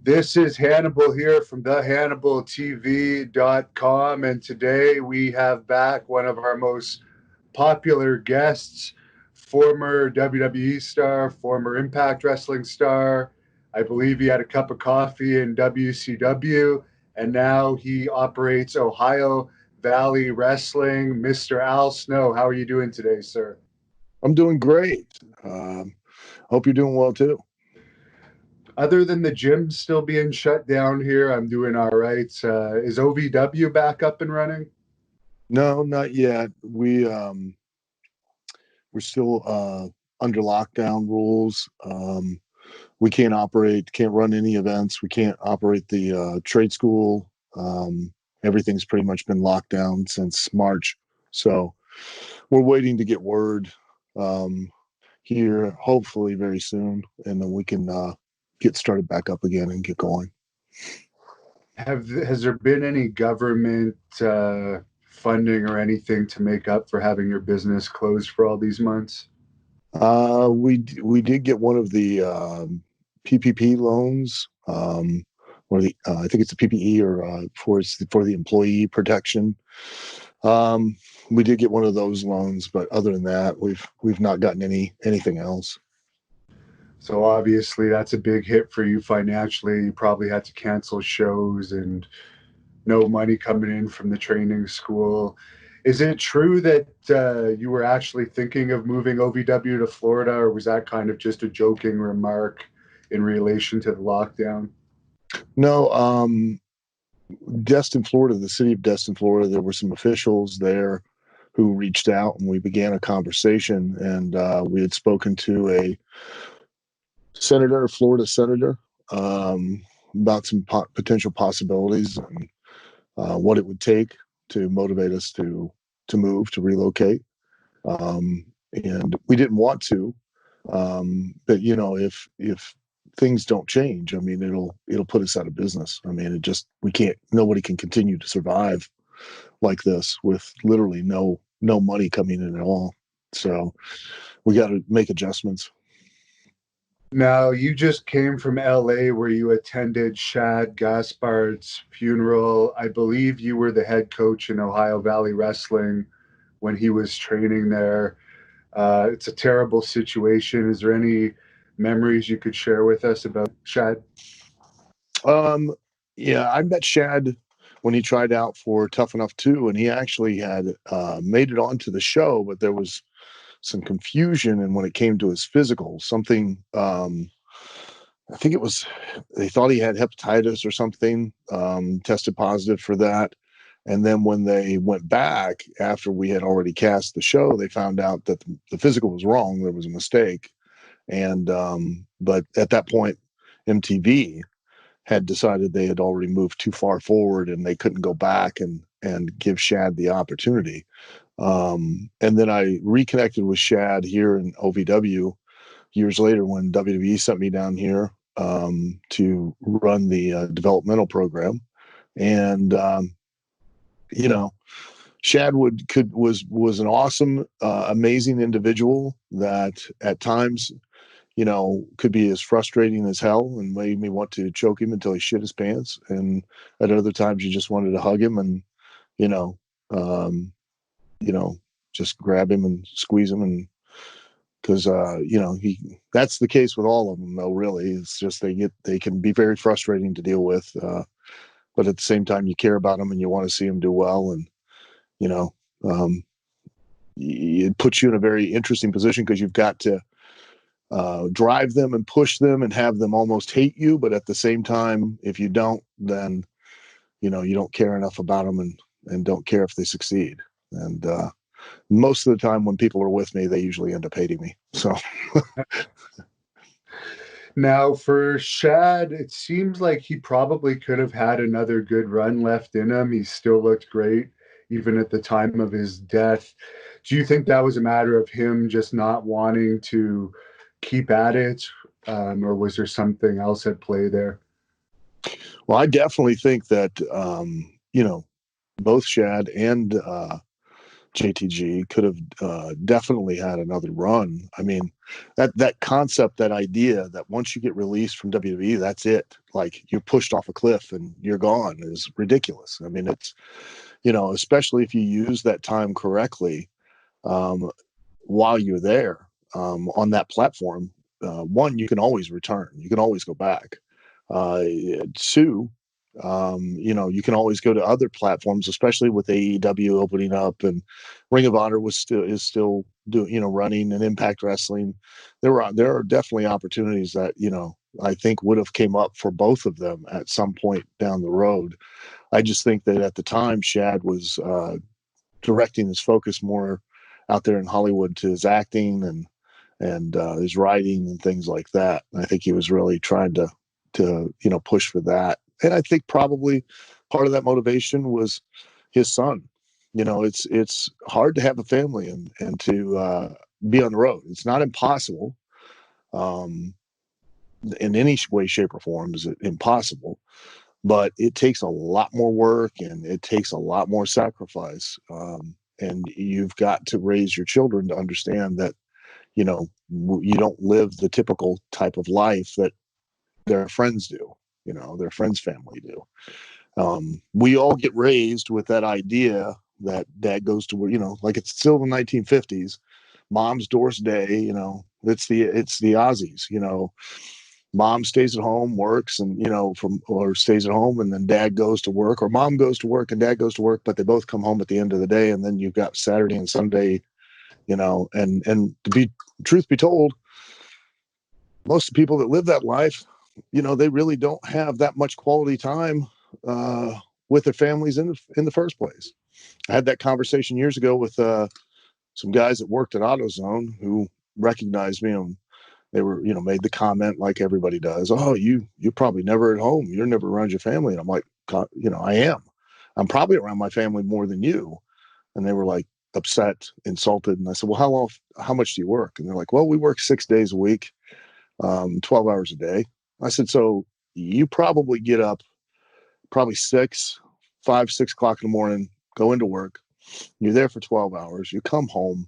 This is Hannibal here from thehannibaltv.com, and today we have back one of our most popular guests, former WWE star, former Impact Wrestling star. I believe he had a cup of coffee in WCW, and now he operates Ohio Valley Wrestling. Mr. Al Snow, how are you doing today, sir? I'm doing great. Hope you're doing well too. Other than the gym still being shut down here, I'm doing all right. Is OVW back up and running? No, not yet. We're still under lockdown rules. We can't run any events. We can't operate the trade school. Everything's pretty much been locked down since March. So we're waiting to get word here, hopefully very soon, and then we can get started back up again and get going. Has there been any government funding or anything to make up for having your business closed for all these months? We did get one of the PPP loans, or I think it's a PPE or for the employee protection. We did get one of those loans, but other than that, we've not gotten anything else. So obviously that's a big hit for you financially. You probably had to cancel shows and no money coming in from the training school. Is it true that you were actually thinking of moving OVW to Florida, or was that kind of just a joking remark in relation to the lockdown? No, Destin, Florida, the city of Destin, Florida, there were some officials there who reached out and we began a conversation, and we had spoken to a Florida senator, about some potential possibilities and what it would take to motivate us to move, to relocate. And we didn't want to, but if things don't change, I mean, it'll put us out of business. I mean, nobody can continue to survive like this with literally no money coming in at all. So we got to make adjustments. Now, you just came from LA where you attended Shad Gaspard's funeral. I believe you were the head coach in Ohio Valley Wrestling when he was training there. It's a terrible situation. Is there any memories you could share with us about Shad? Um, yeah, I met Shad when he tried out for Tough Enough 2, and he actually had made it onto the show, but there was some confusion. And when it came to his physical, something, I think they thought he had hepatitis or something, tested positive for that. And then when they went back after we had already cast the show, they found out that the physical was wrong. There was a mistake. And, but at that point, MTV had decided they had already moved too far forward and they couldn't go back and give Shad the opportunity. And then I reconnected with Shad here in OVW years later when WWE sent me down here to run the developmental program. And, Shad was an awesome, amazing individual that at times, could be as frustrating as hell and made me want to choke him until he shit his pants. And at other times, you just wanted to hug him and, you know, um, you know, just grab him and squeeze him. And because, that's the case with all of them, though, really. It's just they can be very frustrating to deal with. But at the same time, you care about them and you want to see them do well. And, you know, um, it puts you in a very interesting position because you've got to drive them and push them and have them almost hate you. But at the same time, if you don't, then, you don't care enough about them and don't care if they succeed. And most of the time when people are with me, they usually end up hating me. So Now, for Shad, it seems like he probably could have had another good run left in him. He still looked great, even at the time of his death. Do you think that was a matter of him just not wanting to keep at it, or was there something else at play there? well, I definitely think that, both Shad and JTG could have definitely had another run. I mean, that concept, that idea that once you get released from WWE, that's it. Like you're pushed off a cliff and you're gone is ridiculous. I mean, it's, especially if you use that time correctly, um, while you're there, on that platform. One, you can always return. You can always go back. Two, you can always go to other platforms, especially with AEW opening up, and Ring of Honor is still doing, running, and Impact Wrestling. There are definitely opportunities that, I think would have came up for both of them at some point down the road. I just think that at the time, Shad was directing his focus more out there in Hollywood to his acting and his writing and things like that. And I think he was really trying to push for that. And I think probably part of that motivation was his son. It's hard to have a family and to be on the road. It's not impossible. In any way, shape, or form is it impossible, but it takes a lot more work and it takes a lot more sacrifice. And you've got to raise your children to understand that, you don't live the typical type of life that their friends do, their friends' family do. We all get raised with that idea that dad goes to work, like it's still the 1950s, mom's Doris Day, it's the Aussies, mom stays at home, works, and or stays at home, and then dad goes to work, or mom goes to work and dad goes to work, but they both come home at the end of the day, and then you've got Saturday and Sunday, and truth be told, most people that live that life, they really don't have that much quality time with their families in the first place. I had that conversation years ago with some guys that worked at AutoZone who recognized me, and they were, made the comment like everybody does. Oh, you're probably never at home. You're never around your family. And I'm like, I am. I'm probably around my family more than you. And they were like upset, insulted. And I said, well, how much do you work? And they're like, well, we work 6 days a week, 12 hours a day. I said, so you probably get up probably 6 o'clock in the morning, go into work. You're there for 12 hours. You come home,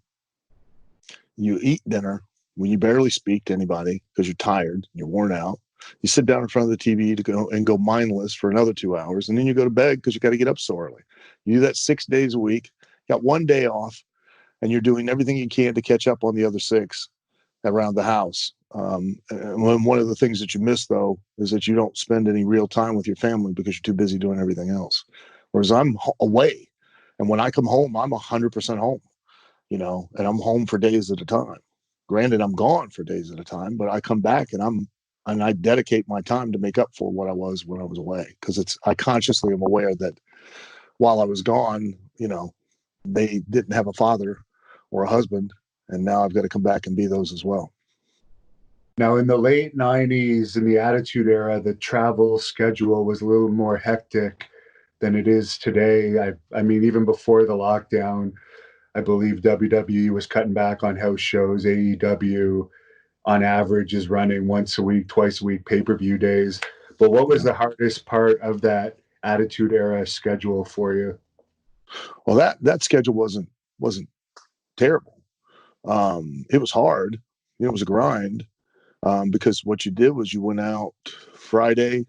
you eat dinner when you barely speak to anybody because you're tired, you're worn out. You sit down in front of the TV to go mindless for another 2 hours, and then you go to bed because you got to get up so early. You do that 6 days a week, got one day off, and you're doing everything you can to catch up on the other 6 around the house. And one of the things that you miss, though, is that you don't spend any real time with your family because you're too busy doing everything else. Whereas I'm away, and when I come home, I'm 100% home, and I'm home for days at a time. Granted, I'm gone for days at a time, but I come back and I dedicate my time to make up for what I was when I was away. Because I consciously am aware that while I was gone, they didn't have a father or a husband, and now I've got to come back and be those as well. Now, in the late 90s, in the Attitude Era, the travel schedule was a little more hectic than it is today. I mean, even before the lockdown, I believe WWE was cutting back on house shows. AEW, on average, is running once a week, twice a week pay-per-view days. But what was the hardest part of that Attitude Era schedule for you? Well, that schedule wasn't terrible. It was hard. It was a grind. Because what you did was you went out Friday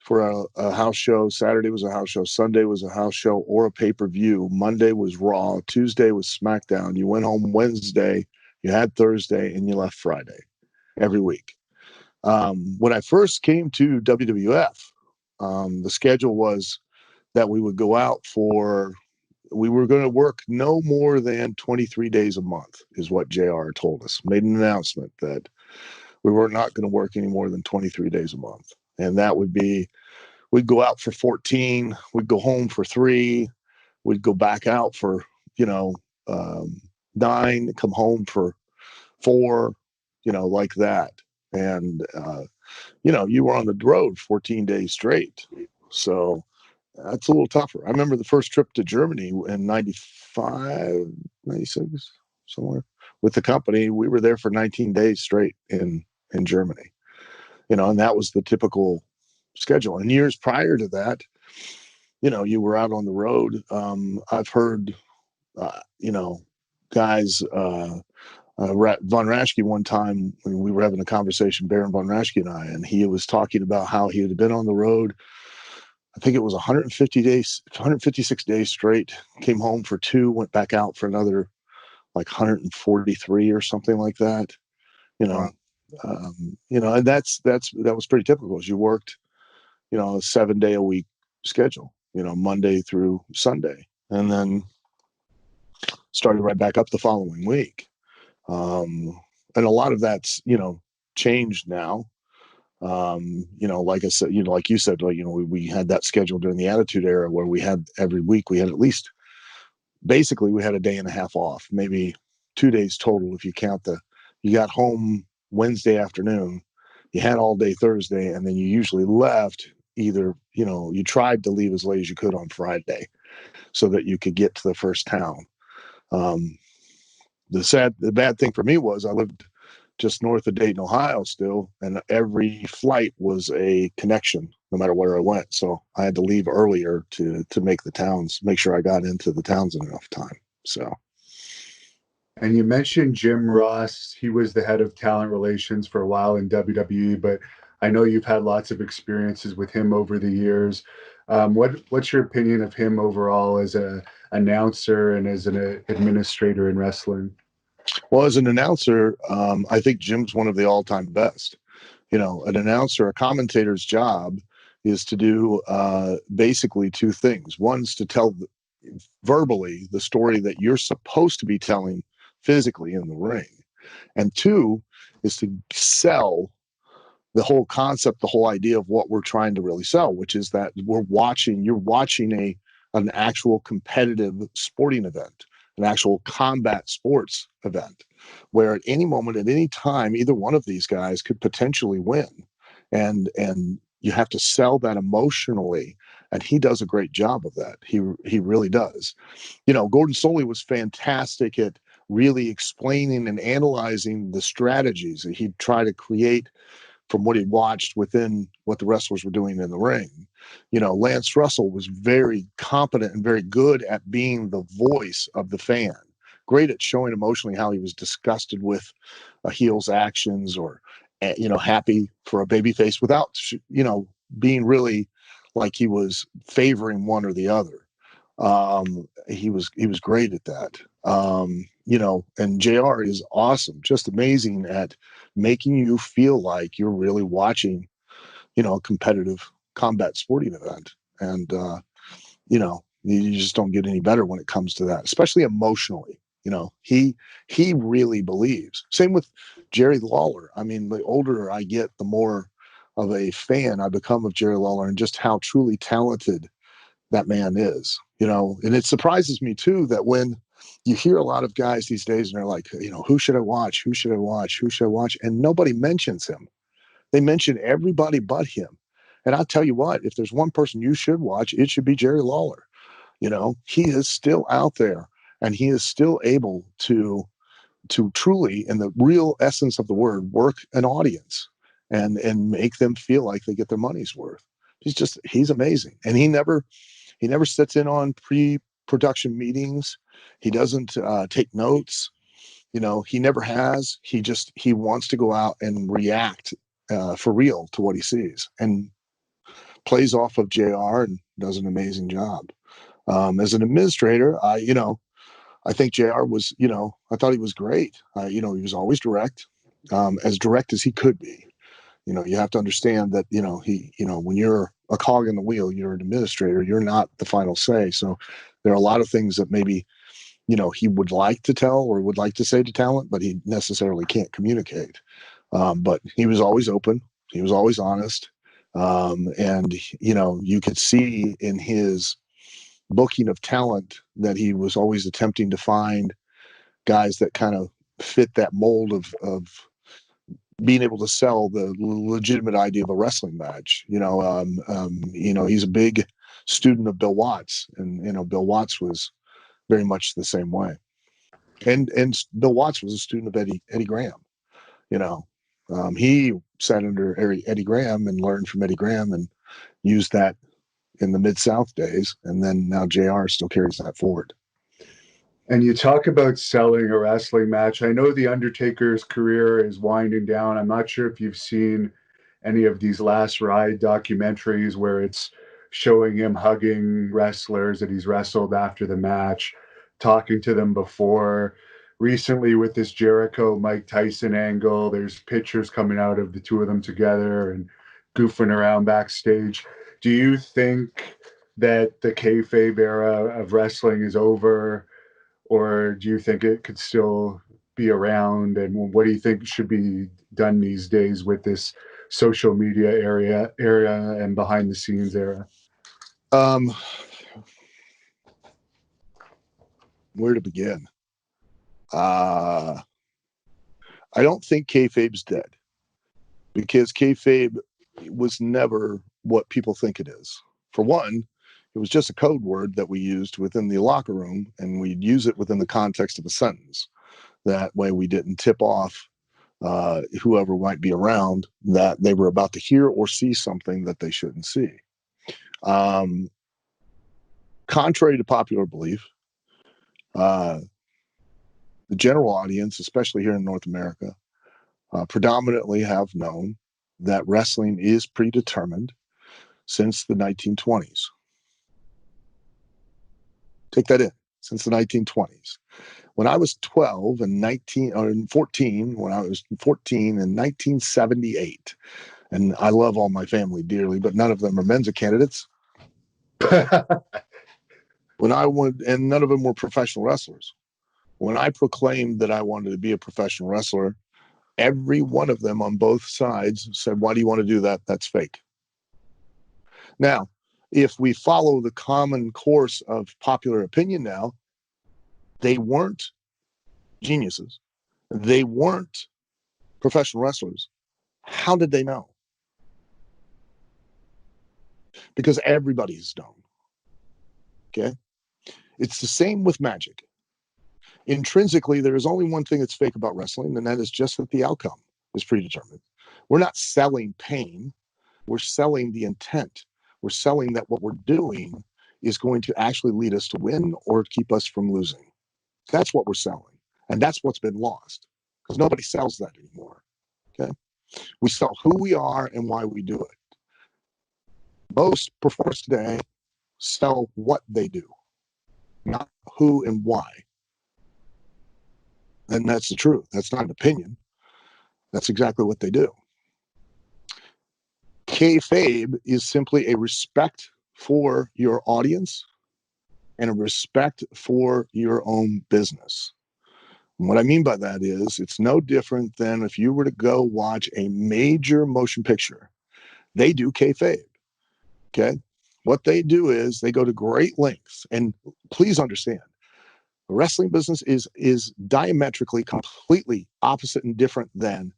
for a house show, Saturday was a house show, Sunday was a house show or a pay-per-view, Monday was Raw, Tuesday was SmackDown. You went home Wednesday, you had Thursday, and you left Friday every week. When I first came to WWF, the schedule was that we would go out we were going to work no more than 23 days a month, is what JR told us. Made an announcement that we were not going to work any more than 23 days a month. And that would be, we'd go out for 14, we'd go home for 3, we'd go back out for, 9, come home for 4, like that. And, you were on the road 14 days straight. So that's a little tougher. I remember the first trip to Germany in 95, 96, somewhere with the company. We were there for 19 days straight in Germany, and that was the typical schedule. And years prior to that, you were out on the road. I've heard you know, guys, Von Raschke one time when we were having a conversation, Baron Von Raschke and I, and he was talking about how he had been on the road. I think it was 150 days, 156 days straight, came home for 2, went back out for another like 143 or something like that, you know. Wow. And that was pretty typical. As you worked, a 7-day a week schedule, Monday through Sunday, and then started right back up the following week. And a lot of that's, changed now. Like I said, like you said, we had that schedule during the Attitude Era where we had every week we had at least, basically we had a day and a half off, maybe 2 days total if you count you got home Wednesday afternoon, you had all day Thursday, and then you usually left either, you tried to leave as late as you could on Friday so that you could get to the first town. The bad thing for me was I lived just north of Dayton, Ohio still, and every flight was a connection no matter where I went. So I had to leave earlier to make make sure I got into the towns in enough time. So. And you mentioned Jim Ross. He was the head of talent relations for a while in WWE, but I know you've had lots of experiences with him over the years. What's your opinion of him overall as a announcer and as an administrator in wrestling? Well, as an announcer, I think Jim's one of the all-time best. An announcer, a commentator's job is to do basically 2 things. One's to tell verbally the story that you're supposed to be telling physically in the ring. And 2 is to sell the whole concept, the whole idea of what we're trying to really sell, which is that you're watching an actual competitive sporting event, an actual combat sports event, where at any moment, at any time, either one of these guys could potentially win. And you have to sell that emotionally. And he does a great job of that. He really does. Gordon Soley was fantastic at really explaining and analyzing the strategies that he'd try to create from what he watched within what the wrestlers were doing in the ring. Lance Russell was very competent and very good at being the voice of the fan, great at showing emotionally how he was disgusted with a heel's actions or, happy for a babyface without, being really like he was favoring one or the other. He was great at that. And JR is awesome, just amazing at making you feel like you're really watching, a competitive combat sporting event. And, you just don't get any better when it comes to that, especially emotionally. He really believes. Same with Jerry Lawler. I mean, the older I get, the more of a fan I become of Jerry Lawler and just how truly talented that man is, and it surprises me too that when you hear a lot of guys these days and they're like, who should I watch? Who should I watch? Who should I watch? And nobody mentions him. They mention everybody but him. And I'll tell you what, if there's one person you should watch, it should be Jerry Lawler. He is still out there and he is still able to truly, in the real essence of the word, work an audience and make them feel like they get their money's worth. He's amazing. And he never sits in on pre-production meetings. He doesn't take notes. He never has. He wants to go out and react for real to what he sees and plays off of JR and does an amazing job. As an administrator, I think JR was, I thought he was great. He was always direct, as direct as he could be. You have to understand that, when you're a cog in the wheel, you're an administrator, you're not the final say. So there are a lot of things that maybe, he would like to tell or would like to say to talent, but he necessarily can't communicate. But he was always open. He was always honest. And, you could see in his booking of talent that he was always attempting to find guys that kind of fit that mold of being able to sell the legitimate idea of a wrestling match. He's a big student of Bill Watts, and Bill Watts was very much the same way. And Bill Watts was a student of Eddie Graham. He sat under Eddie Graham and learned from Eddie Graham and used that in the Mid-South days. And then now JR still carries that forward. And you talk about selling a wrestling match. I know The Undertaker's career is winding down. I'm not sure if you've seen any of these Last Ride documentaries where it's showing him hugging wrestlers that he's wrestled after the match, talking to them before. Recently, with this Jericho Mike Tyson angle, there's pictures coming out of the two of them together and goofing around backstage. Do you think that the kayfabe era of wrestling is over? Or do you think it could still be around? And what do you think should be done these days with this social media area and behind the scenes era? Um, where to begin? I don't think kayfabe's dead, because kayfabe was never what people think it is. For one, it was just a code word that we used within the locker room, and we'd use it within the context of a sentence. That way we didn't tip off whoever might be around that they were about to hear or see something that they shouldn't see. Um, Contrary to popular belief, uh, the general audience, especially here in North America, predominantly have known that wrestling is predetermined since the 1920s. Take that in, since the 1920s. When I was 12 and 19 or 14, when I was 14 in 1978, and I love all my family dearly, but none of them are Mensa candidates. When I went, and none of them were professional wrestlers. When I proclaimed that I wanted to be a professional wrestler, every one of them on both sides said, "Why do you want to do that? That's fake." Now, if we follow the common course of popular opinion now, they weren't geniuses. They weren't professional wrestlers. How did they know? Because everybody's known. Okay. It's the same with magic. Intrinsically, there is only one thing that's fake about wrestling, and that is just that the outcome is predetermined. We're not selling pain. We're selling the intent. We're selling that what we're doing is going to actually lead us to win or keep us from losing. That's what we're selling. And that's what's been lost, because nobody sells that anymore. Okay. We sell who we are and why we do it. Most performers today sell what they do, not who and why. And that's the truth. That's not an opinion. That's exactly what they do. Kayfabe is simply a respect for your audience and a respect for your own business. And what I mean by that is it's no different than if you were to go watch a major motion picture. They do kayfabe. Okay. What they do is they go to great lengths. And please understand, the wrestling business is diametrically completely opposite and different than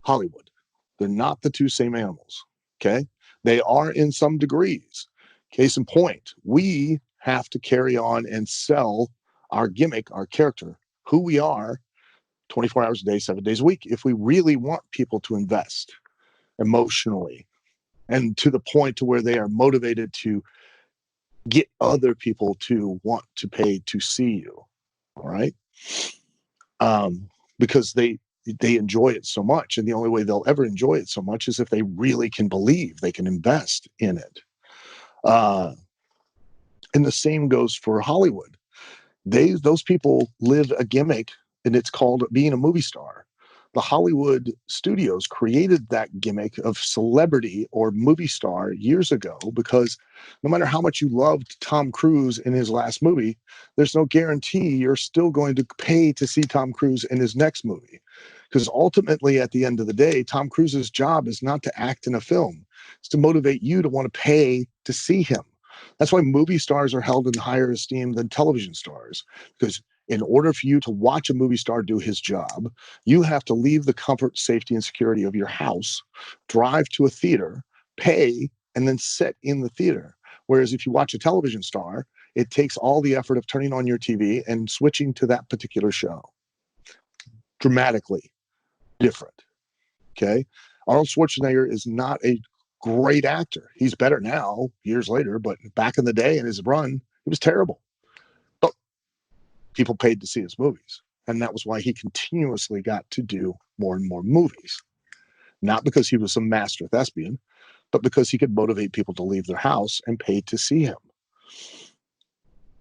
Hollywood. They're not the two same animals. Okay. They are in some degrees. Case in point, we have to carry on and sell our gimmick, our character, who we are 24 hours a day, 7 days a week, if we really want people to invest emotionally and to the point to where they are motivated to get other people to want to pay to see you. All right. Because they enjoy it so much, and the only way they'll ever enjoy it so much is if they really can believe they can invest in it. And the same goes for Hollywood. Those people live a gimmick, and it's called being a movie star. The Hollywood studios created that gimmick of celebrity or movie star years ago, because no matter how much you loved Tom Cruise in his last movie, there's no guarantee you're still going to pay to see Tom Cruise in his next movie. Because ultimately, at the end of the day, Tom Cruise's job is not to act in a film. It's to motivate you to want to pay to see him. That's why movie stars are held in higher esteem than television stars, because in order for you to watch a movie star do his job, you have to leave the comfort, safety, and security of your house, drive to a theater, pay, and then sit in the theater. Whereas if you watch a television star, it takes all the effort of turning on your TV and switching to that particular show. Dramatically different. Okay. Arnold Schwarzenegger is not a great actor. He's better now, years later, but back in the day in his run, he was terrible. But People paid to see his movies. And that was why he continuously got to do more and more movies. Not because he was a master thespian, but because he could motivate people to leave their house and pay to see him.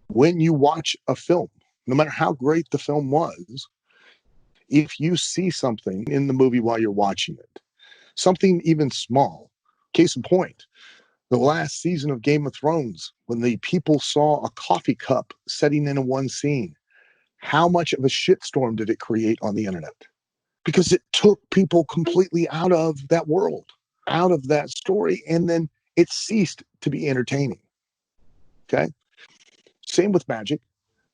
When you watch a film, no matter how great the film was, if you see something in the movie while you're watching it, something even small, case in point, the last season of Game of Thrones, when the people saw a coffee cup setting in one scene, how much of a shitstorm did it create on the internet? Because it took people completely out of that world, out of that story, and then it ceased to be entertaining. Okay? Same with magic.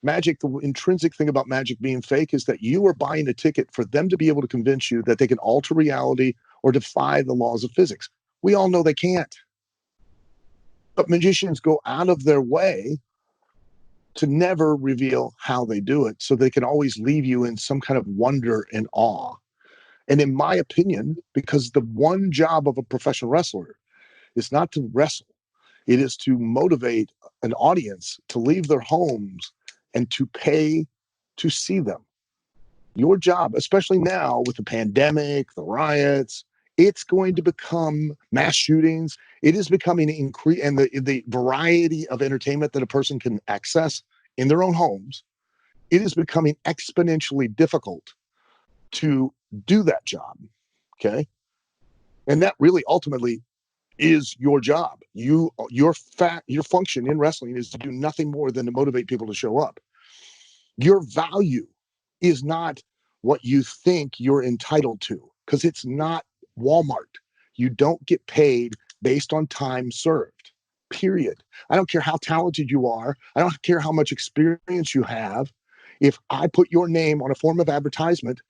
Magic, the intrinsic thing about magic being fake is that you are buying a ticket for them to be able to convince you that they can alter reality or defy the laws of physics. We all know they can't. But magicians go out of their way to never reveal how they do it, so they can always leave you in some kind of wonder and awe. And in my opinion, because the one job of a professional wrestler is not to wrestle, it is to motivate an audience to leave their homes and to pay to see them. Your job, especially now with the pandemic, the riots, it's going to become mass shootings. It is becoming increased, and the variety of entertainment that a person can access in their own homes, it is becoming exponentially difficult to do that job. Okay. And that really ultimately is your job. Your function in wrestling is to do nothing more than to motivate people to show up. Your value is not what you think you're entitled to, because it's not Walmart. You don't get paid based on time served, period. I don't care how talented you are. I don't care how much experience you have. If I put your name on a form of advertisement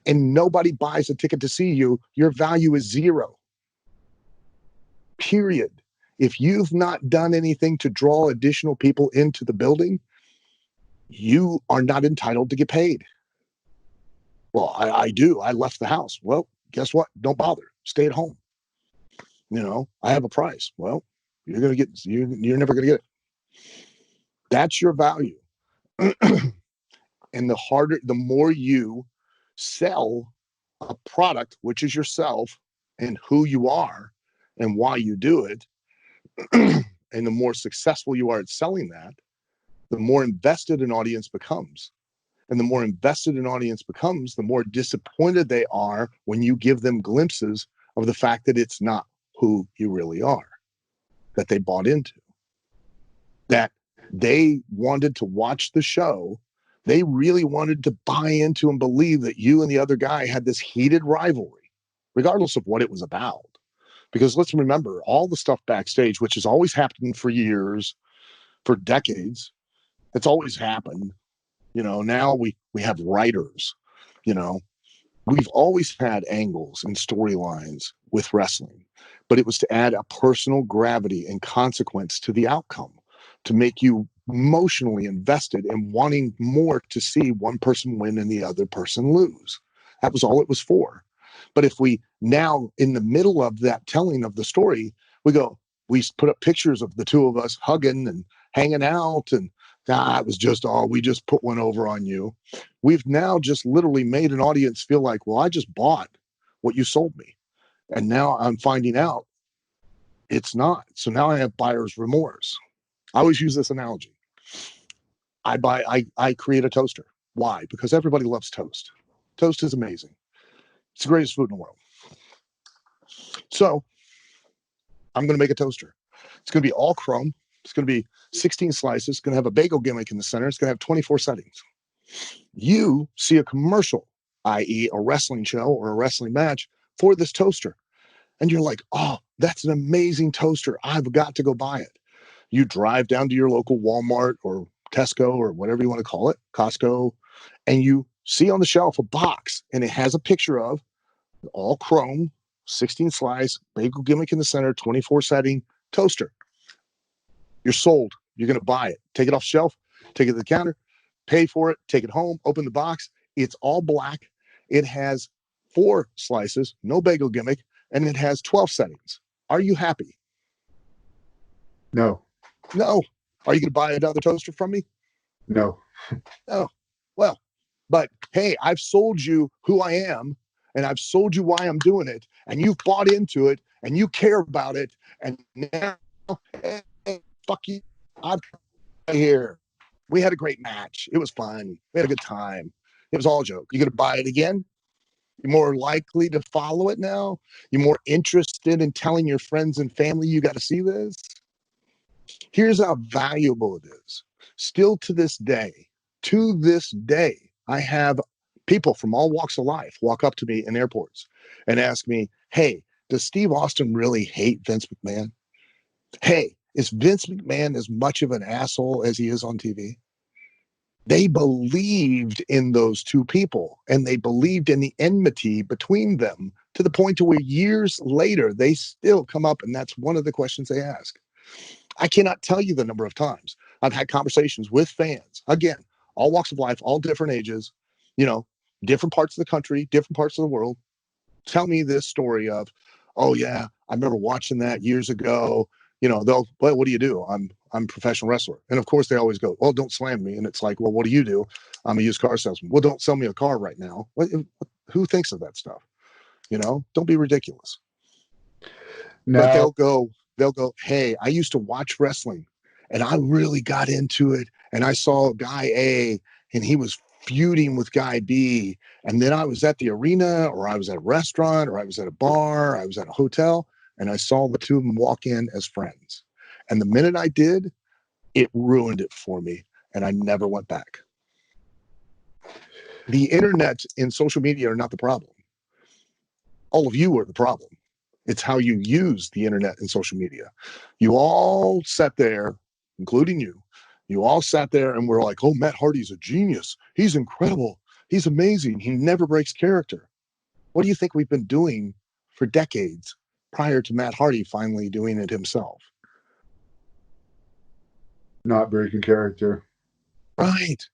and nobody buys a ticket to see you, your value is zero. Period. If you've not done anything to draw additional people into the building, you are not entitled to get paid. Well, I do. I left the house. Well, guess what? Don't bother. Stay at home. I have a price. Well, you're never gonna get it. That's your value. And the more you sell a product, which is yourself and who you are and why you do it, and the more successful you are at selling that, the more invested an audience becomes. And the more invested an audience becomes, the more disappointed they are when you give them glimpses of the fact that it's not who you really are, that they bought into, that they wanted to watch the show. They really wanted to buy into and believe that you and the other guy had this heated rivalry, regardless of what it was about. Because let's remember, all the stuff backstage, which has always happened for years, for decades, it's always happened. Now we have writers. We've always had angles and storylines with wrestling, but it was to add a personal gravity and consequence to the outcome, to make you emotionally invested in wanting more to see one person win and the other person lose. That was all it was for. But if we now, in the middle of that telling of the story, we put up pictures of the two of us hugging and hanging out, and it was just we just put one over on you. We've now just literally made an audience feel like, well, I just bought what you sold me. And now I'm finding out it's not. So now I have buyer's remorse. I always use this analogy. I create a toaster. Why? Because everybody loves toast. Toast is amazing. It's the greatest food in the world. So I'm going to make a toaster. It's going to be all chrome. It's going to be 16 slices. It's going to have a bagel gimmick in the center. It's going to have 24 settings. You see a commercial, i.e. a wrestling show or a wrestling match for this toaster. And you're like, oh, that's an amazing toaster. I've got to go buy it. You drive down to your local Walmart or Tesco or whatever you want to call it, Costco, and you see on the shelf a box, and it has a picture of all chrome, 16 slice, bagel gimmick in the center, 24 setting toaster. You're sold. You're going to buy it. Take it off the shelf, take it to the counter, pay for it, take it home, open the box. It's all black. It has 4 slices, no bagel gimmick, and it has 12 settings. Are you happy? No. No. Are you going to buy another toaster from me? No. No. Well, but hey, I've sold you who I am, and I've sold you why I'm doing it, and you've bought into it, and you care about it, and now, hey, fuck you, I'm here. We had a great match. It was fun. We had a good time. It was all a joke. You gonna buy it again? You're more likely to follow it now. You're more interested in telling your friends and family you got to see this. Here's how valuable it is. Still to this day, I have people from all walks of life walk up to me in airports and ask me, hey, does Steve Austin really hate Vince McMahon? Hey, is Vince McMahon as much of an asshole as he is on TV? They believed in those two people, and they believed in the enmity between them to the point to where years later, they still come up, and that's one of the questions they ask. I cannot tell you the number of times I've had conversations with fans, again, all walks of life, all different ages, you know, different parts of the country, different parts of the world. Tell me this story of, oh yeah, I remember watching that years ago. They'll, well, what do you do? I'm a professional wrestler. And of course they always go, well, don't slam me. And it's like, well, what do you do? I'm a used car salesman. Well, don't sell me a car right now. Who thinks of that stuff? Don't be ridiculous. But Now, they'll go, hey, I used to watch wrestling and I really got into it. And I saw guy A and he was feuding with guy B. And then I was at the arena, or I was at a restaurant, or I was at a bar, I was at a hotel, and I saw the two of them walk in as friends. And the minute I did, it ruined it for me. And I never went back. The internet and social media are not the problem. All of you are the problem. It's how you use the internet and social media. You all sat there, including you. You all sat there and were like, oh, Matt Hardy's a genius. He's incredible. He's amazing. He never breaks character. What do you think we've been doing for decades prior to Matt Hardy finally doing it himself? not breaking character. Right.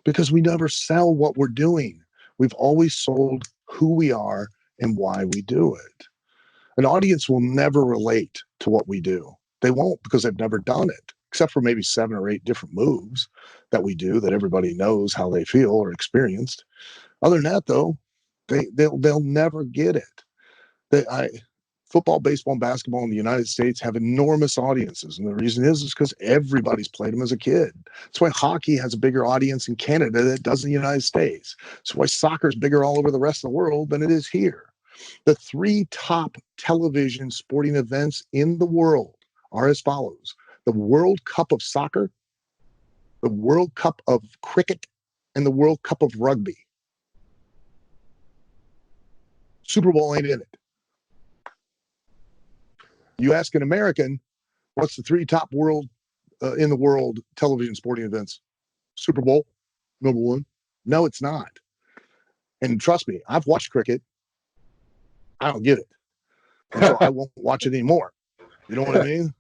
Because we never sell what we're doing. We've always sold who we are and why we do it. An audience will never relate to what we do. They won't, because they've never done it, except for maybe 7 or 8 different moves that we do that everybody knows how they feel or experienced. Other than that, though, they'll never get it. Football, baseball, and basketball in the United States have enormous audiences, and the reason is because everybody's played them as a kid. That's why hockey has a bigger audience in Canada than it does in the United States. That's why soccer is bigger all over the rest of the world than it is here. The 3 top television sporting events in the world are as follows: the World Cup of Soccer, the World Cup of Cricket, and the World Cup of Rugby. Super Bowl ain't in it. You ask an American, what's the 3 top in the world television sporting events? Super Bowl, number 1. No, it's not. And trust me, I've watched cricket. I don't get it. And so I won't watch it anymore. You know what I mean?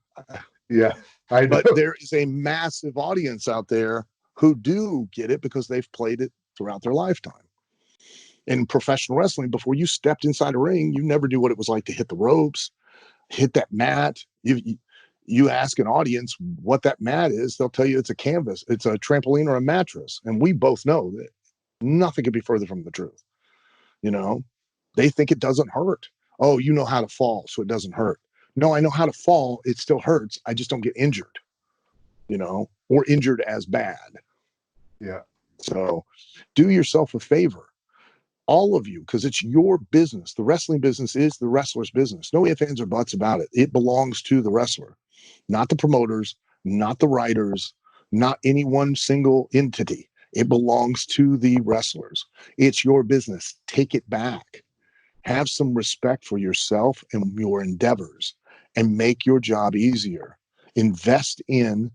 Yeah, I know. But there is a massive audience out there who do get it because they've played it throughout their lifetime. In professional wrestling, before you stepped inside a ring, you never knew what it was like to hit the ropes, hit that mat. You ask an audience what that mat is, they'll tell you it's a canvas, it's a trampoline or a mattress. And we both know that nothing could be further from the truth. They think it doesn't hurt. Oh, you know how to fall, so it doesn't hurt. No, I know how to fall. It still hurts. I just don't get injured, or injured as bad. Yeah. So do yourself a favor, all of you, because it's your business. The wrestling business is the wrestler's business. No ifs, ands, or buts about it. It belongs to the wrestler, not the promoters, not the writers, not any one single entity. It belongs to the wrestlers. It's your business. Take it back. Have some respect for yourself and your endeavors, and make your job easier. Invest in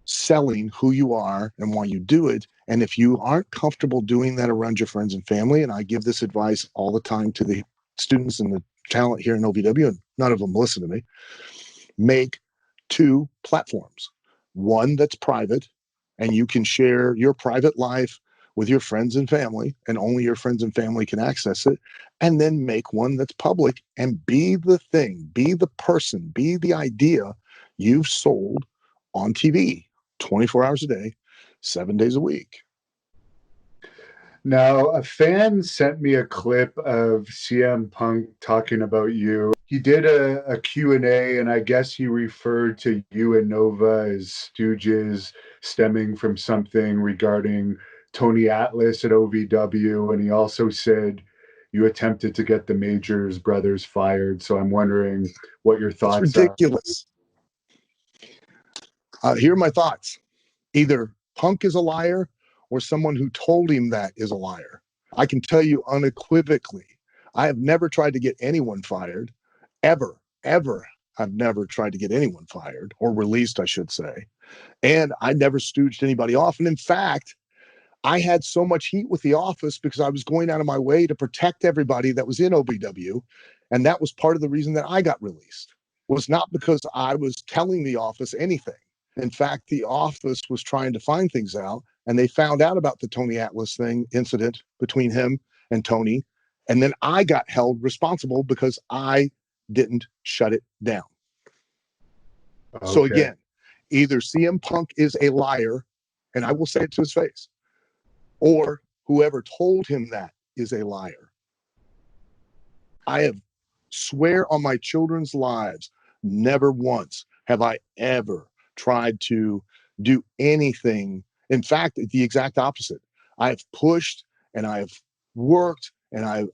selling who you are and why you do it. And if you aren't comfortable doing that around your friends and family, and I give this advice all the time to the students and the talent here in OVW, and none of them listen to me, make 2 platforms. One that's private, and you can share your private life with your friends and family, and only your friends and family can access it. And then make one that's public, and be the thing, be the person, be the idea you've sold on TV 24 hours a day, 7 days a week. Now, a fan sent me a clip of CM Punk talking about you. He did a Q&A, and I guess he referred to you and Nova as stooges stemming from something regarding Tony Atlas at OVW. And he also said you attempted to get the Majors brothers fired. So I'm wondering what your That's thoughts are. ridiculous. Here are my thoughts. Either Punk is a liar or someone who told him that is a liar. I can tell you unequivocally, I have never tried to get anyone fired, ever, ever. I've never tried to get anyone fired or released, I should say. And I never stooged anybody off. And in fact, I had so much heat with the office because I was going out of my way to protect everybody that was in OVW. And that was part of the reason that I got released, was not because I was telling the office anything. In fact, the office was trying to find things out, and they found out about the Tony Atlas incident between him and Tony. And then I got held responsible because I didn't shut it down. So Okay. again, either CM Punk is a liar, and I will say it to his face, or whoever told him that is a liar. I have swear on my children's lives, never once have I ever tried to do anything. In fact, the exact opposite. I have pushed and I have worked and I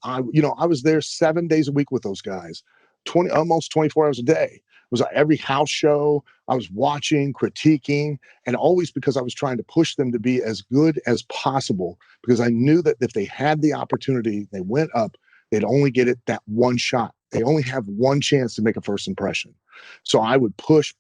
was there 7 days a week with those guys, almost 24 hours a day. It was every house show I was watching, critiquing, and always because I was trying to push them to be as good as possible, because I knew that if they had the opportunity, they went up, they'd only get it that one shot. They only have one chance to make a first impression. So I would push,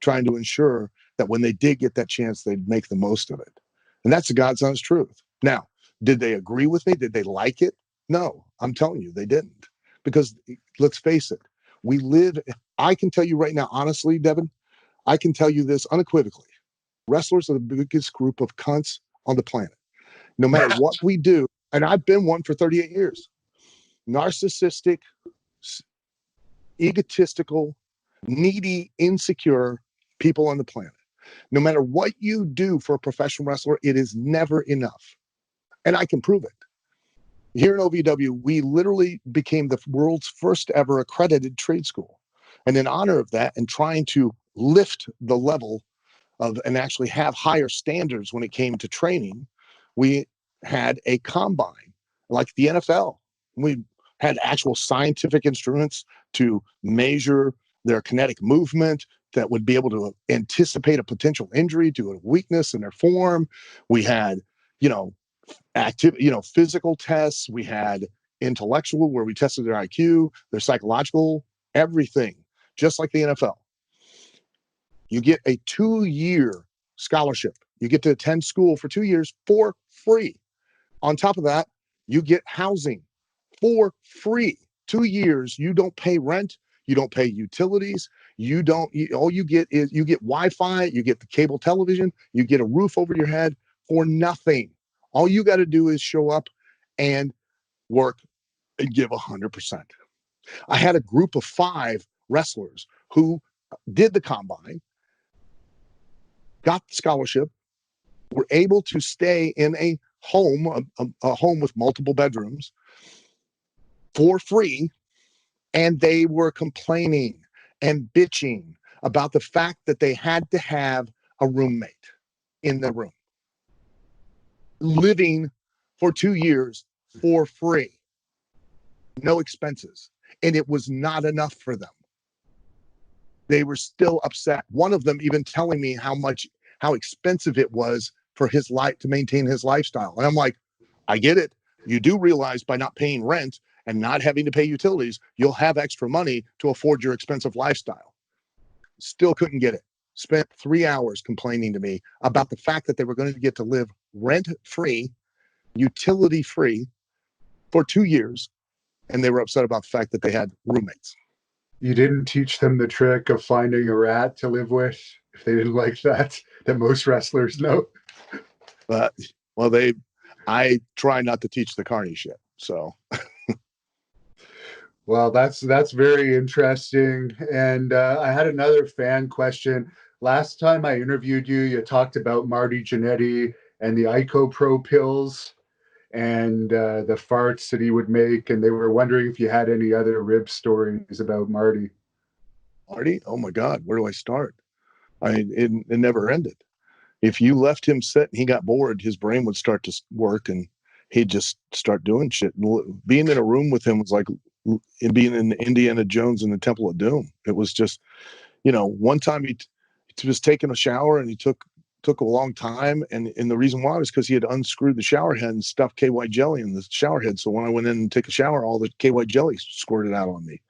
trying to ensure that when they did get that chance, they'd make the most of it. And that's the God's honest truth. Now, did they agree with me? Did they like it? No, I'm telling you, they didn't. Because let's face it, I can tell you right now, honestly, Devin, I can tell you this unequivocally. Wrestlers are the biggest group of cunts on the planet. No matter what we do, and I've been one for 38 years, narcissistic, egotistical, needy, insecure people on the planet. No matter what you do for a professional wrestler, it is never enough. And I can prove it. Here in OVW, we literally became the world's first ever accredited trade school. And in honor of that, and trying to lift the level of and actually have higher standards when it came to training, we had a combine like the NFL. We had actual scientific instruments to measure their kinetic movement that would be able to anticipate a potential injury to a weakness in their form. We had, physical tests. We had intellectual, where we tested their IQ, their psychological, everything, just like the NFL. You get a 2-year scholarship. You get to attend school for 2 years for free. On top of that, you get housing for free. 2 years, you don't pay rent, you don't pay utilities, all you get is you get Wi-Fi, you get the cable television, you get a roof over your head for nothing. All you got to do is show up and work and give 100%. I had a group of 5 wrestlers who did the combine, got the scholarship, were able to stay in a home, a home with multiple bedrooms for free, and they were complaining and bitching about the fact that they had to have a roommate in the room, living for 2 years for free, no expenses, and it was not enough for them. They were still upset. One of them even telling me how expensive it was for his life to maintain his lifestyle. And I'm like, I get it. You do realize by not paying rent and not having to pay utilities, you'll have extra money to afford your expensive lifestyle. Still couldn't get it. Spent 3 hours complaining to me about the fact that they were going to get to live rent-free, utility-free for 2 years. And they were upset about the fact that they had roommates. You didn't teach them the trick of finding a rat to live with if they didn't like that most wrestlers know. Well, I try not to teach the carny shit. So, well, that's very interesting. And I had another fan question. Last time I interviewed you, you talked about Marty Gennetti and the IcoPro pills and the farts that he would make. And they were wondering if you had any other rib stories about Marty. Marty, oh my God, where do I start? It never ended. If you left him sit and he got bored, his brain would start to work and he'd just start doing shit. And being in a room with him was like being in Indiana Jones in the Temple of Doom. It was just, one time he was taking a shower and he took a long time. And the reason why was because he had unscrewed the shower head and stuffed KY jelly in the shower head. So when I went in and take a shower, all the KY jelly squirted out on me.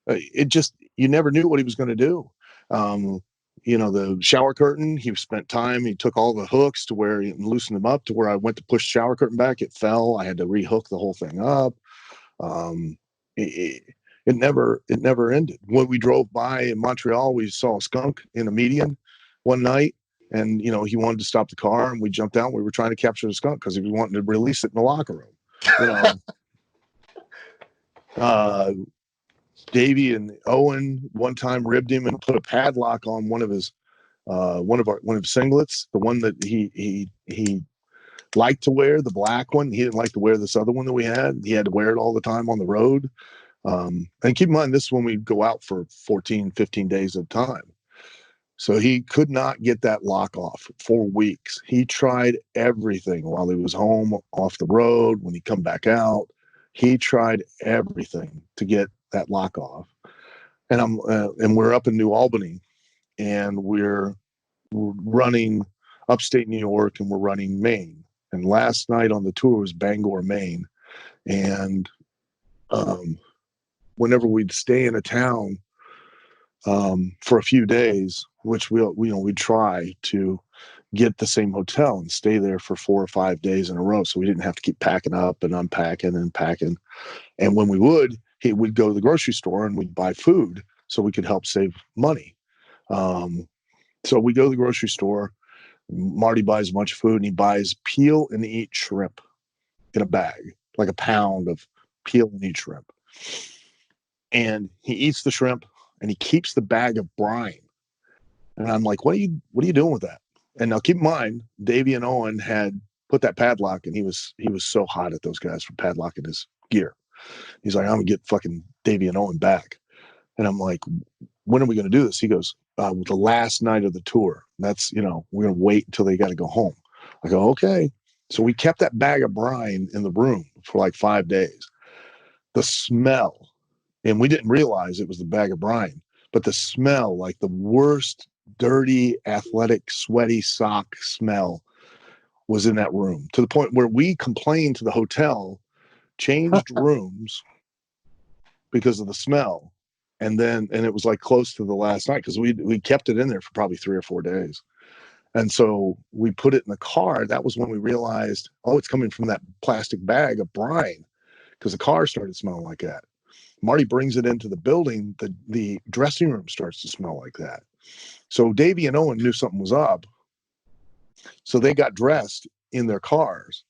It just, you never knew what he was going to do. The shower curtain, he spent time, he took all the hooks to where he loosened them up to where I went to push the shower curtain back. It fell. I had to rehook the whole thing up. It never ended. When we drove by in Montreal, we saw a skunk in a median one night, and he wanted to stop the car, and we jumped out. We were trying to capture the skunk because he was wanting to release it in the locker room. Davey and Owen one time ribbed him and put a padlock on one of his singlets, the one that he liked to wear, the black one. He didn't like to wear this other one that we had. He had to wear it all the time on the road. And keep in mind, this is when we go out for 14, 15 days at a time. So he could not get that lock off for weeks. He tried everything while he was home, off the road, when he come back out. He tried everything to get that lock off. And we're up in New Albany, and we're running upstate New York, and we're running Maine. And last night on the tour was Bangor, Maine. And whenever we'd stay in a town for a few days, which we'd try to get the same hotel and stay there for 4 or 5 days in a row, so we didn't have to keep packing up and unpacking and packing. And when we would, he would go to the grocery store and we'd buy food so we could help save money. So we go to the grocery store. Marty buys a bunch of food, and he buys peel and eat shrimp in a bag, like a pound of peel and eat shrimp. And he eats the shrimp and he keeps the bag of brine. And I'm like, what are you doing with that? And now keep in mind, Davey and Owen had put that padlock, and he was so hot at those guys for padlocking his gear. He's like, I'm gonna get fucking Davey and Owen back. And I'm like, when are we gonna do this? He goes, the last night of the tour. That's, we're gonna wait until they got to go home. I go, okay. So we kept that bag of brine in the room for like 5 days. The smell, and we didn't realize it was the bag of brine, but the smell, like the worst, dirty, athletic, sweaty sock smell, was in that room, to the point where we complained to the hotel, changed rooms because of the smell. And it was like close to the last night, because we kept it in there for probably 3 or 4 days. And so we put it in the car. That was when we realized, it's coming from that plastic bag of brine, because the car started smelling like that. Marty brings it into the building. The dressing room starts to smell like that. So Davey and Owen knew something was up. So they got dressed in their cars,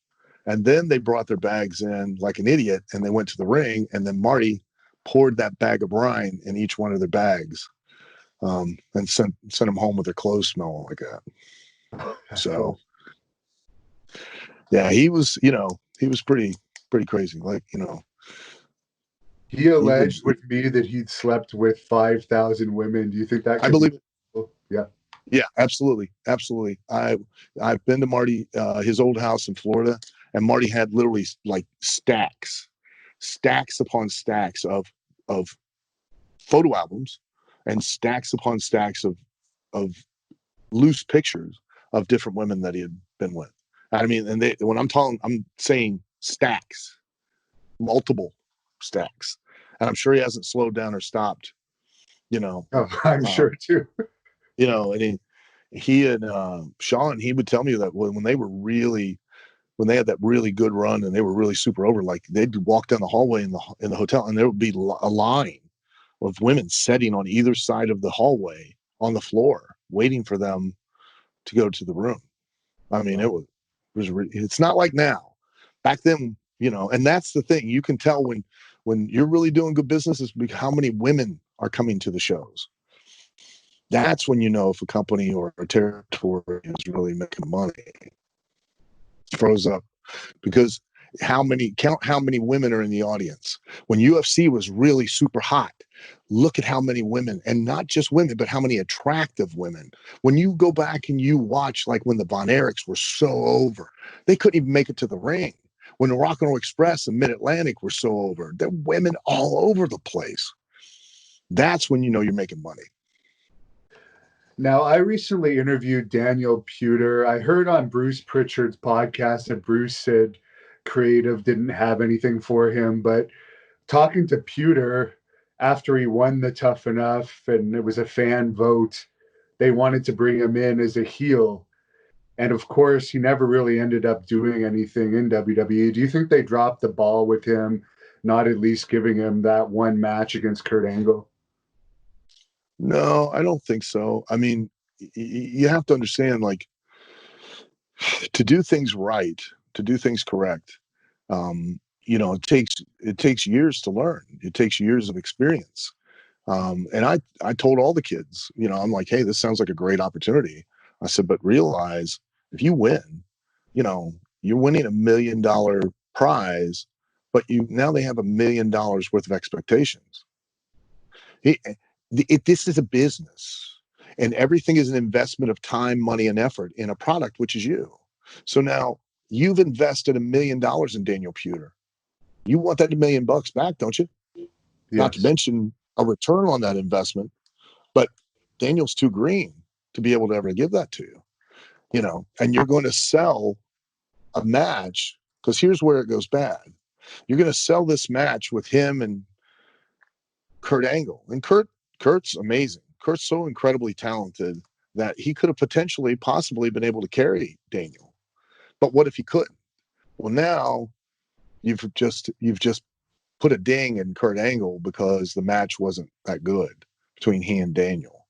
and then they brought their bags in like an idiot, and they went to the ring, and then Marty poured that bag of brine in each one of their bags, and sent them home with their clothes smelling like that. So yeah, he was pretty crazy. Like, He alleged with me that he'd slept with 5,000 women. Do you think that could I believe it. Yeah. Yeah, absolutely. Absolutely. I've been to Marty, his old house in Florida, and Marty had literally like stacks upon stacks of photo albums, and stacks upon stacks of loose pictures of different women that he had been with. I mean, and when I'm saying stacks, multiple stacks. And I'm sure he hasn't slowed down or stopped, I'm sure too. And he and Sean, he would tell me that when they had that really good run and they were really super over, like they'd walk down the hallway in the hotel, and there would be a line of women sitting on either side of the hallway on the floor, waiting for them to go to the room. I mean, it's not like now. Back then, and that's the thing. You can tell when you're really doing good business is how many women are coming to the shows. That's when you know if a company or a territory is really making money. It froze up because count how many women are in the audience. When UFC was really super hot, look at how many women, and not just women, but how many attractive women. When you go back and you watch, like when the Von Erichs were so over, they couldn't even make it to the ring. When the Rock and Roll Express and Mid Atlantic were so over, there were women all over the place. That's when you know you're making money. Now, I recently interviewed Daniel Pewter. I heard on Bruce Pritchard's podcast that Bruce said creative didn't have anything for him, but talking to Pewter after he won the Tough Enough and it was a fan vote, they wanted to bring him in as a heel. And of course, he never really ended up doing anything in WWE. Do you think they dropped the ball with him, not at least giving him that one match against Kurt Angle? No, I don't think so. I mean, you have to understand, like, to do things right, to do things correct, it takes years to learn. It takes years of experience. And I told all the kids, I'm like, hey, this sounds like a great opportunity. I said, but realize if you win, you're winning $1 million prize, but now they have $1 million worth of expectations. It, this is a business, and everything is an investment of time, money, and effort in a product, which is you. So now you've invested $1 million in Daniel Pewter. You want that $1 million back, don't you? Not to Yes. mention a return on that investment. But Daniel's too green to be able to ever give that to you, and you're going to sell a match, because here's where it goes bad. You're going to sell this match with him and Kurt Angle. And Kurt's amazing. Kurt's so incredibly talented that he could have possibly been able to carry Daniel. But what if he couldn't? Well, now you've just put a ding in Kurt Angle because the match wasn't that good between he and Daniel,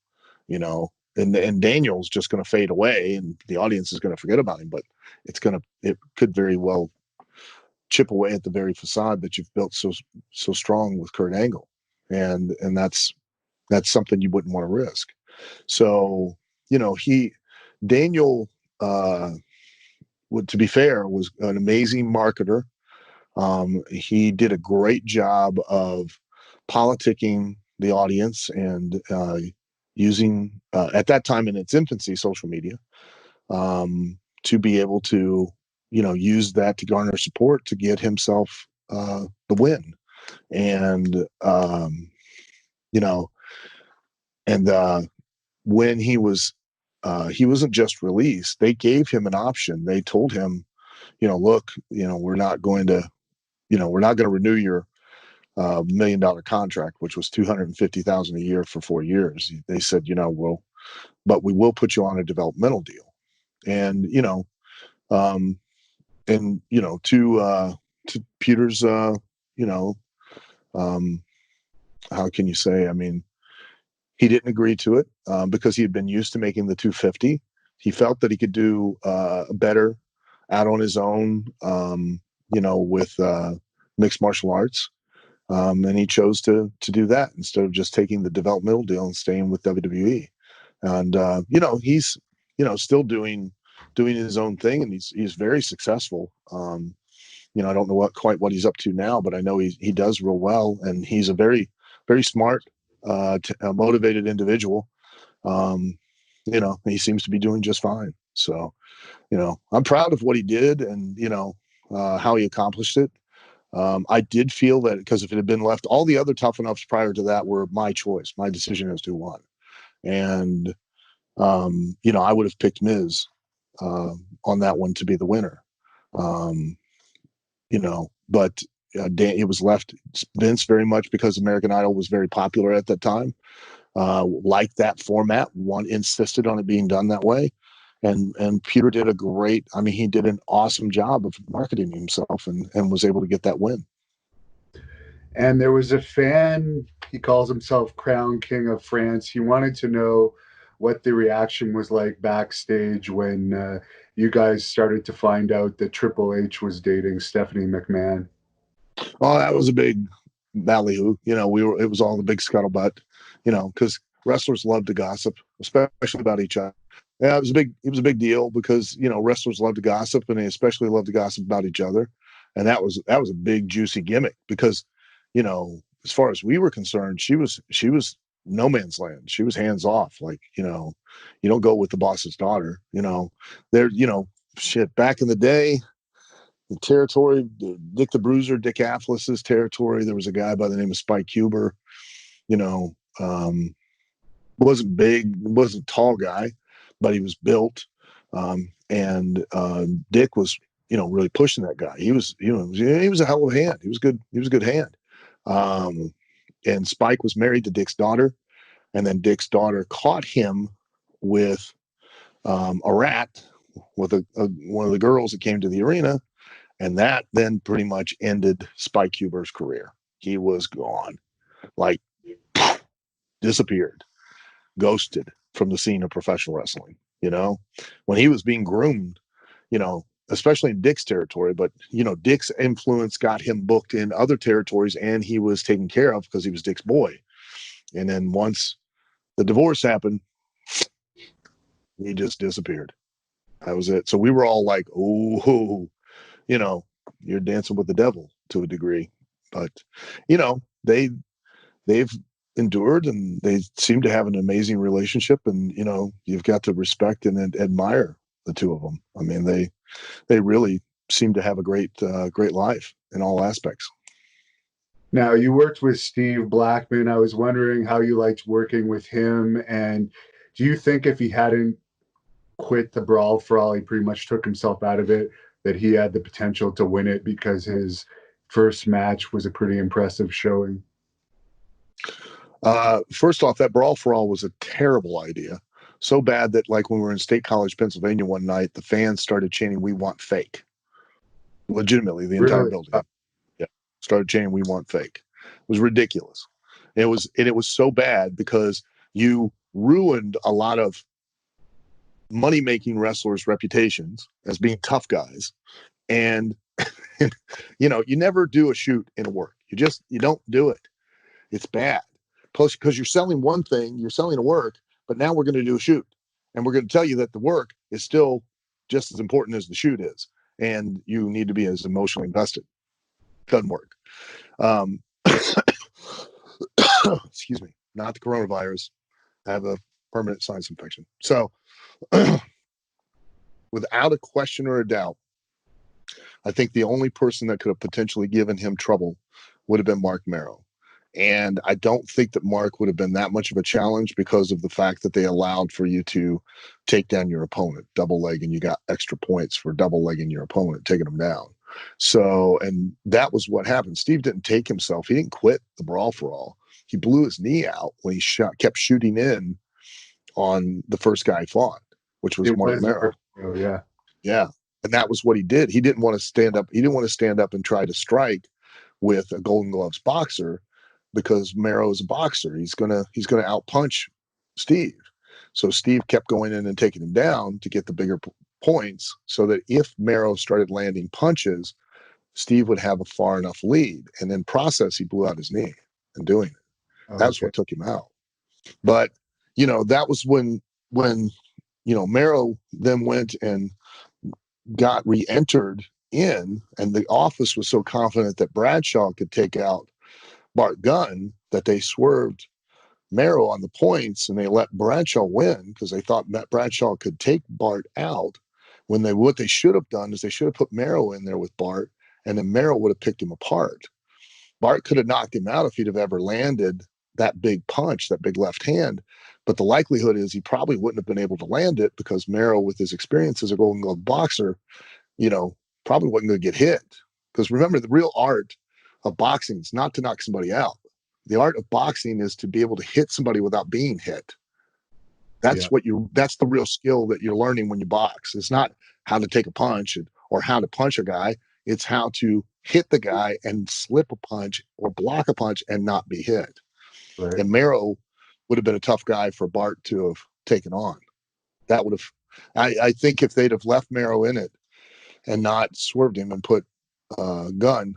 and Daniel's just going to fade away and the audience is going to forget about him, but it could very well chip away at the very facade that you've built so strong with Kurt Angle. And that's something you wouldn't want to risk. So, Daniel, uh, to be fair, was an amazing marketer. He did a great job of politicking the audience and using, at that time in its infancy, social media, to be able to, use that to garner support to get himself the win. And, you know, and when he wasn't just released, they gave him an option. They told him, look, we're not going to renew your $1 million contract, which was $250,000 a year for 4 years. They said, well, but we will put you on a developmental deal. And, um, to Pewter's, you know, um, how can you say? I mean, he didn't agree to it because he had been used to making the 250. He felt that he could do better out on his own, with mixed martial arts. And he chose to do that instead of just taking the developmental deal and staying with WWE. And he's still doing his own thing, and he's very successful. I don't know quite what he's up to now, but I know he does real well, and he's a very, very smart, motivated individual. He seems to be doing just fine. So, I'm proud of what he did, and how he accomplished it. I did feel that because if it had been left, all the other tough enoughs prior to that were my choice, my decision as to who won. And, I would have picked Miz on that one to be the winner. Um, but it was left Vince very much because American Idol was very popular at that time. Liked that format, insisted on it being done that way. And Peter did he did an awesome job of marketing himself and was able to get that win. And there was a fan, he calls himself Crown King of France. He wanted to know what the reaction was like backstage when you guys started to find out that Triple H was dating Stephanie McMahon. Oh, that was a big ballyhoo. It was all the big scuttlebutt, because wrestlers love to gossip, especially about each other. Yeah, it was a big deal because, you know, wrestlers love to gossip, and they especially love to gossip about each other. And that was a big juicy gimmick because, you know, as far as we were concerned, she was no man's land. She was hands off. Like, you know, you don't go with the boss's daughter, you know. There, you know, shit, back in the day, the territory, Dick the Bruiser, Dick Atlas's territory, there was a guy by the name of Spike Huber, you know, wasn't big, wasn't a tall guy, but he was built. And Dick was, you know, really pushing that guy. He was, you know, he was a hell of a hand. He was good. He was a good hand. And Spike was married to Dick's daughter, and then Dick's daughter caught him with a rat with one of the girls that came to the arena, and that then pretty much ended Spike Huber's career. He was gone, like disappeared, ghosted from the scene of professional wrestling. You know, when he was being groomed, you know, especially in Dick's territory, but you know, Dick's influence got him booked in other territories, and he was taken care of because he was Dick's boy. And then once the divorce happened, he just disappeared. That was it. So we were all like, oh, you know, you're dancing with the devil to a degree. But, you know, they've endured, and they seem to have an amazing relationship. And, you know, you've got to respect and admire the two of them. I mean, they really seem to have a great life in all aspects. Now, you worked with Steve Blackman. I was wondering how you liked working with him, and do you think if he hadn't quit the Brawl for All, he pretty much took himself out of it, that he had the potential to win it because his first match was a pretty impressive showing? First off, that Brawl for All was a terrible idea. So bad that, like, when we were in State College, Pennsylvania one night, the fans started chanting, "We want fake." Legitimately, the entire Really? building, yeah, started chanting, "We want fake." It was ridiculous. It was so bad because you ruined a lot of money making wrestlers' reputations as being tough guys. And you know, you never do a shoot in a work. You don't do it. It's bad. Plus, because you're selling one thing, you're selling a work, but now we're going to do a shoot, and we're going to tell you that the work is still just as important as the shoot is, and you need to be as emotionally invested. Doesn't work. Um, excuse me, not the coronavirus. I have a permanent sinus infection. So, without a question or a doubt, I think the only person that could have potentially given him trouble would have been Mark Merrow. And I don't think that Mark would have been that much of a challenge because of the fact that they allowed for you to take down your opponent, double leg, and you got extra points for double legging your opponent, taking them down. So, and that was what happened. Steve didn't take himself. He didn't quit the Brawl for All. He blew his knee out when he kept shooting in on the first guy he fought, which was It Mark was Merrow. yeah. Yeah. And that was what he did. He didn't want to stand up. He didn't want to stand up and try to strike with a Golden Gloves boxer because Merrow is a boxer. He's gonna outpunch Steve. So Steve kept going in and taking him down to get the bigger points, so that if Merrow started landing punches, Steve would have a far enough lead. And in process, he blew out his knee in doing it. That's Okay. what took him out. But you know, that was when you know, Merrow then went and got re-entered in, and the office was so confident that Bradshaw could take out Bart Gunn that they swerved Merrow on the points, and they let Bradshaw win because they thought Matt Bradshaw could take Bart out. When what they should have done is they should have put Merrow in there with Bart, and then Merrow would have picked him apart. Bart could have knocked him out if he'd have ever landed that big punch, that big left hand. But the likelihood is he probably wouldn't have been able to land it because Merrow, with his experience as a Golden Glove boxer, you know, probably wasn't going to get hit. Because remember, the real art of boxing is not to knock somebody out. The art of boxing is to be able to hit somebody without being hit. Yeah. That's the real skill that you're learning when you box. It's not how to take a punch or how to punch a guy. It's how to hit the guy and slip a punch or block a punch and not be hit. Right. And Merrow would have been a tough guy for Bart to have taken on. That would have, I think if they'd have left Merrow in it and not swerved him and put Gunn,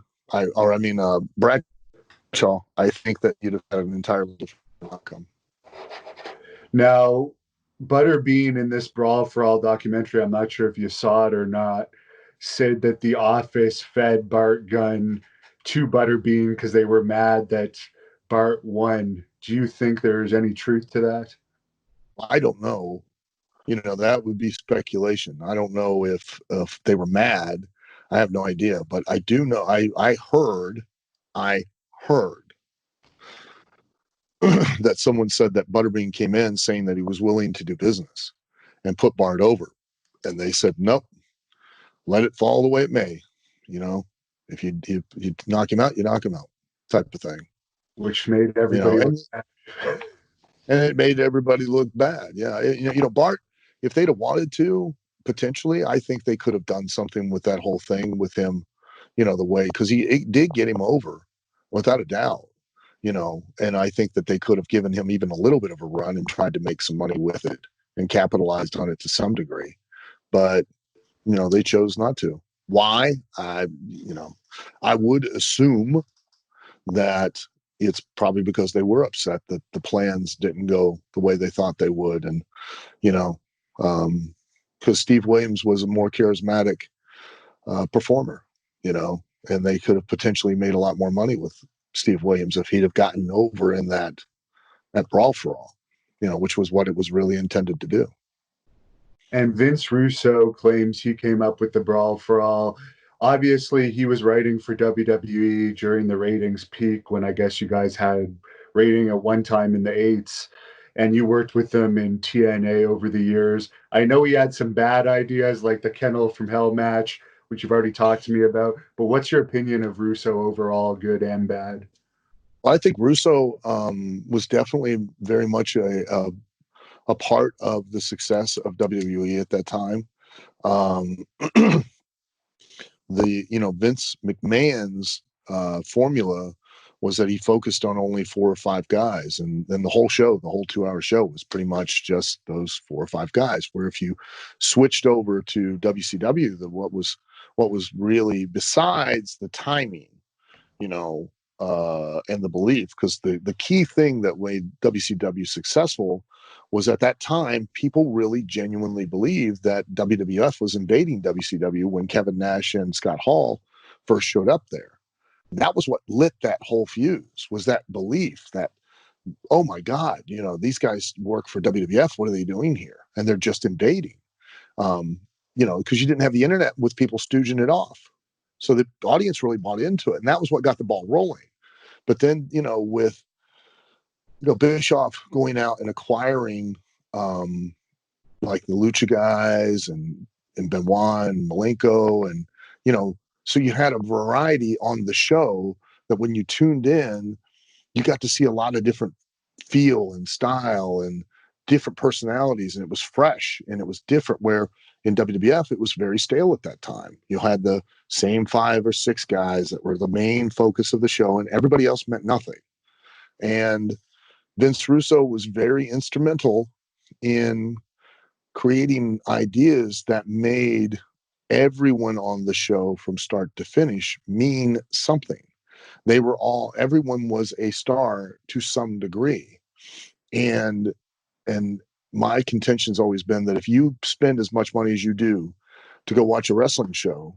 Bradshaw, I think that you'd have had an entirely different outcome. Now, Butterbean in this Brawl for All documentary, I'm not sure if you saw it or not, said that the office fed Bart Gunn to Butterbean because they were mad that Bart won. Do you think there's any truth to that? I don't know. That would be speculation. I don't know if they were mad. I have no idea, but I do know. I heard that someone said that Butterbean came in saying that he was willing to do business and put Bart over, and they said nope, let it fall the way it may. You know, if you knock him out, you knock him out, type of thing. Which made You know, everybody look and bad. and it made everybody look bad. Yeah, Bart, if they'd have wanted to, potentially, I think they could have done something with that whole thing with him. The way because it did get him over, without a doubt. And I think that they could have given him even a little bit of a run and tried to make some money with it and capitalized on it to some degree. But they chose not to. Why? I would assume that it's probably because they were upset that the plans didn't go the way they thought they would. And, you know, because Steve Williams was a more charismatic performer, and they could have potentially made a lot more money with Steve Williams if he'd have gotten over in that brawl for all, which was what it was really intended to do. And Vince Russo claims he came up with the Brawl for All. Obviously, he was writing for WWE during the ratings peak when I guess you guys had rating at one time in the eights, and you worked with them in TNA over the years. I know he had some bad ideas like the Kennel from Hell match, which you've already talked to me about. But what's your opinion of Russo overall, good and bad? Well, I think Russo was definitely very much a part of the success of WWE at that time. Um, Vince McMahon's formula was that he focused on only 4 or 5 guys, and then the whole show, the whole 2-hour show, was pretty much just those 4 or 5 guys. Where if you switched over to WCW, what was really, besides the timing, and the belief, because the key thing that made WCW successful was at that time people really genuinely believed that WWF was invading WCW when Kevin Nash and Scott Hall first showed up there. That was what lit that whole fuse, was that belief that, oh my God, these guys work for WWF. What are they doing here? And they're just invading. Because you didn't have the internet with people stooging it off. So the audience really bought into it. And that was what got the ball rolling. But then, with Bischoff going out and acquiring like the Lucha guys and Benoit and Malenko, and so you had a variety on the show that when you tuned in, you got to see a lot of different feel and style and different personalities, and it was fresh and it was different. Where in WWF it was very stale at that time. You had the same 5 or 6 guys that were the main focus of the show, and everybody else meant nothing. And Vince Russo was very instrumental in creating ideas that made everyone on the show from start to finish mean something. Everyone was a star to some degree. And my contention's always been that if you spend as much money as you do to go watch a wrestling show,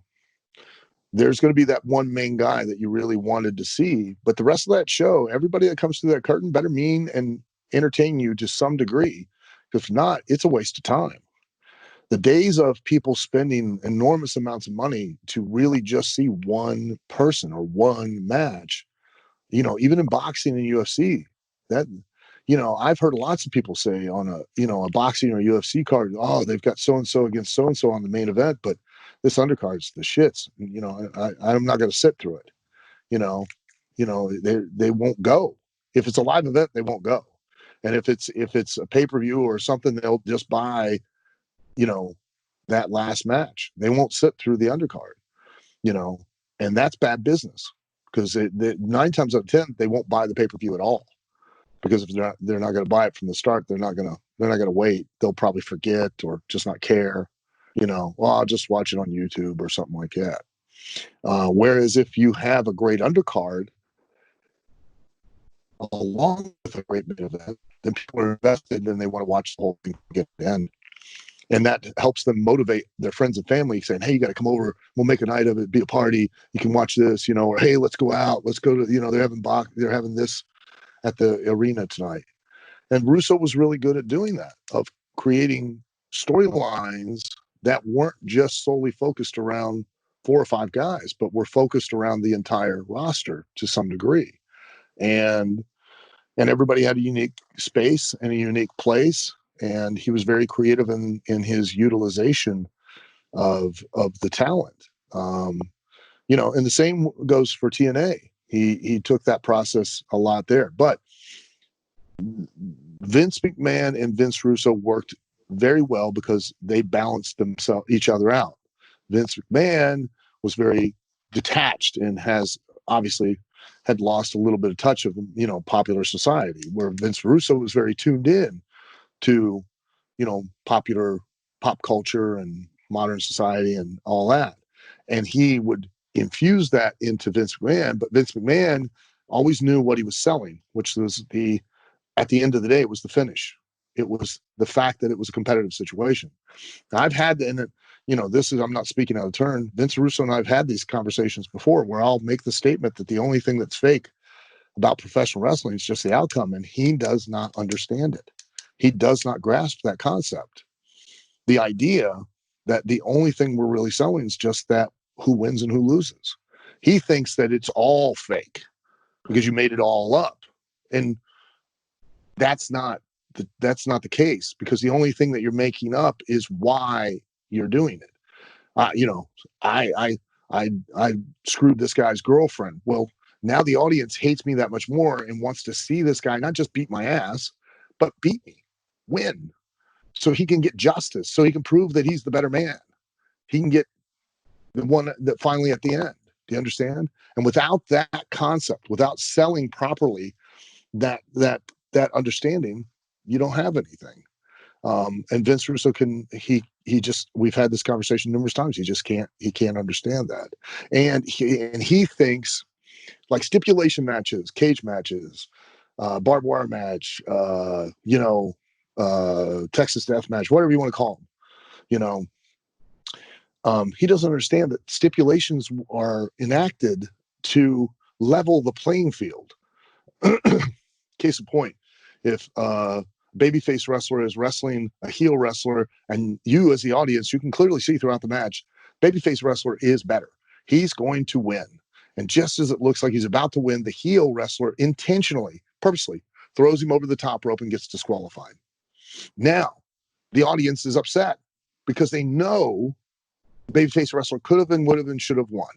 there's going to be that one main guy that you really wanted to see. But the rest of that show, everybody that comes through that curtain better mean and entertain you to some degree. If not, it's a waste of time. The days of people spending enormous amounts of money to really just see one person or one match, even in boxing and UFC, that, I've heard lots of people say on a boxing or UFC card, oh, they've got so-and-so against so-and-so on the main event, but this undercard's the shits. I'm not going to sit through it. They won't go. If it's a live event, they won't go. And if it's a pay-per-view or something, they'll just buy, you know, that last match. They won't sit through the undercard, you know, and that's bad business because 9 times out of 10, they won't buy the pay-per-view at all. Because if they're not going to buy it from the start, they're not going to wait. They'll probably forget or just not care. Well, I'll just watch it on YouTube or something like that. Whereas if you have a great undercard along with a great main event, then people are invested and they want to watch the whole thing get to the end. And that helps them motivate their friends and family, saying, hey, you got to come over. We'll make a night of it, be a party. You can watch this, or hey, let's go out. Let's go to, they're having this at the arena tonight. And Russo was really good at doing that, of creating storylines that weren't just solely focused around 4 or 5 guys, but were focused around the entire roster to some degree. And everybody had a unique space and a unique place. And he was very creative in his utilization of the talent. And the same goes for TNA. He took that process a lot there. But Vince McMahon and Vince Russo worked very well because they balanced each other out. Vince McMahon was very detached and obviously had lost a little bit of touch of popular society, where Vince Russo was very tuned in to popular pop culture and modern society and all that, and he would infuse that into Vince McMahon. But Vince McMahon always knew what he was selling, which was at the end of the day, it was the finish. It was the fact that it was a competitive situation. Now, I've had, I'm not speaking out of turn. Vince Russo and I've had these conversations before where I'll make the statement that the only thing that's fake about professional wrestling is just the outcome. And he does not understand it. He does not grasp that concept. The idea that the only thing we're really selling is just that who wins and who loses. He thinks that it's all fake because you made it all up. And that's not the case, because the only thing that you're making up is why you're doing it. I screwed this guy's girlfriend. Well, now the audience hates me that much more and wants to see this guy not just beat my ass, but beat me, win, so he can get justice, so he can prove that he's the better man. He can get the one that finally at the end. Do you understand? And without that concept, without selling properly that understanding, you don't have anything. And Vince Russo we've had this conversation numerous times. He can't understand that. And he thinks like stipulation matches, cage matches, barbed wire match, Texas death match, whatever you want to call them, he doesn't understand that stipulations are enacted to level the playing field. Case in point, if babyface wrestler is wrestling a heel wrestler, and you as the audience, you can clearly see throughout the match, babyface wrestler is better. He's going to win. And just as it looks like he's about to win, the heel wrestler intentionally, purposely throws him over the top rope and gets disqualified. Now, the audience is upset because they know the babyface wrestler could have and would have and should have won.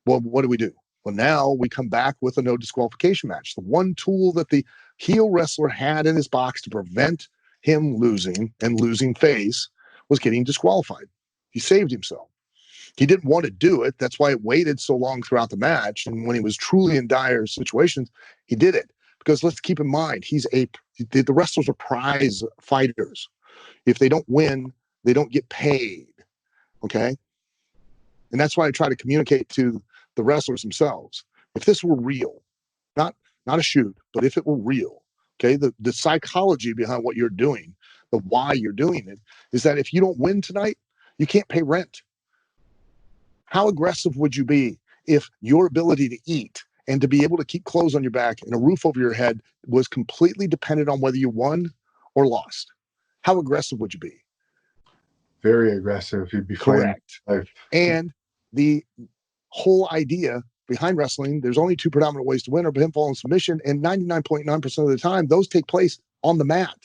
Well, what do? Well, now we come back with a no disqualification match. The one tool that the heel wrestler had in his box to prevent him losing face was getting disqualified. He saved himself. He didn't want to do it. That's why it waited so long throughout the match. And when he was truly in dire situations, he did it. Because let's keep in mind, the wrestlers are prize fighters. If they don't win, they don't get paid. Okay? And that's why I try to communicate to the wrestlers themselves. If this were real, not a shoot, but if it were real, okay, the psychology behind what you're doing, the why you're doing it, is that if you don't win tonight, you can't pay rent. How aggressive would you be if your ability to eat and to be able to keep clothes on your back and a roof over your head was completely dependent on whether you won or lost? How aggressive would you be? Very aggressive. You'd be correct. And the whole idea behind wrestling, there's only 2 predominant ways to win: or pinfall and submission, and 99.9% of the time, those take place on the mat,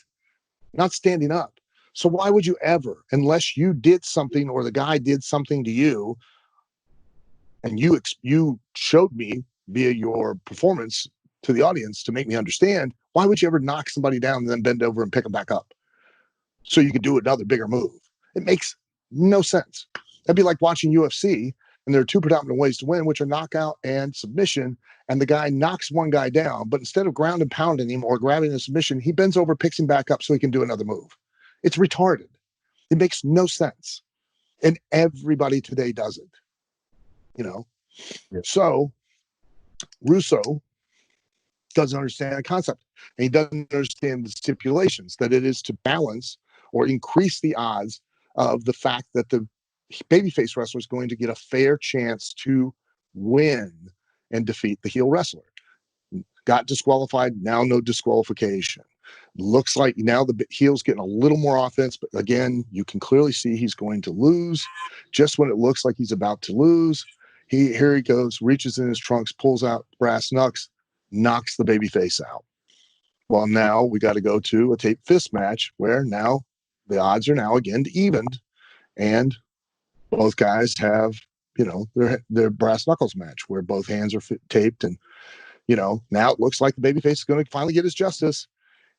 not standing up. So why would you ever, unless you did something or the guy did something to you, and you showed me via your performance to the audience to make me understand, why would you ever knock somebody down and then bend over and pick them back up so you could do another bigger move? It makes no sense. That'd be like watching UFC, and there are 2 predominant ways to win, which are knockout and submission. And the guy knocks one guy down, but instead of ground and pounding him or grabbing a submission, he bends over, picks him back up so he can do another move. It's retarded. It makes no sense. And everybody today does it. Yeah. So Russo doesn't understand the concept, and he doesn't understand the stipulations that it is to balance or increase the odds of the fact that the babyface wrestler is going to get a fair chance to win and defeat the heel wrestler. Got disqualified, now no disqualification. Looks like now the heel's getting a little more offense, but again, you can clearly see he's going to lose. Just when it looks like he's about to lose, here he goes, reaches in his trunks, pulls out brass knucks, knocks the babyface out. Well, now we got to go to a tape fist match where now the odds are now again evened, and both guys have, their brass knuckles match where both hands are taped, and now it looks like the babyface is going to finally get his justice.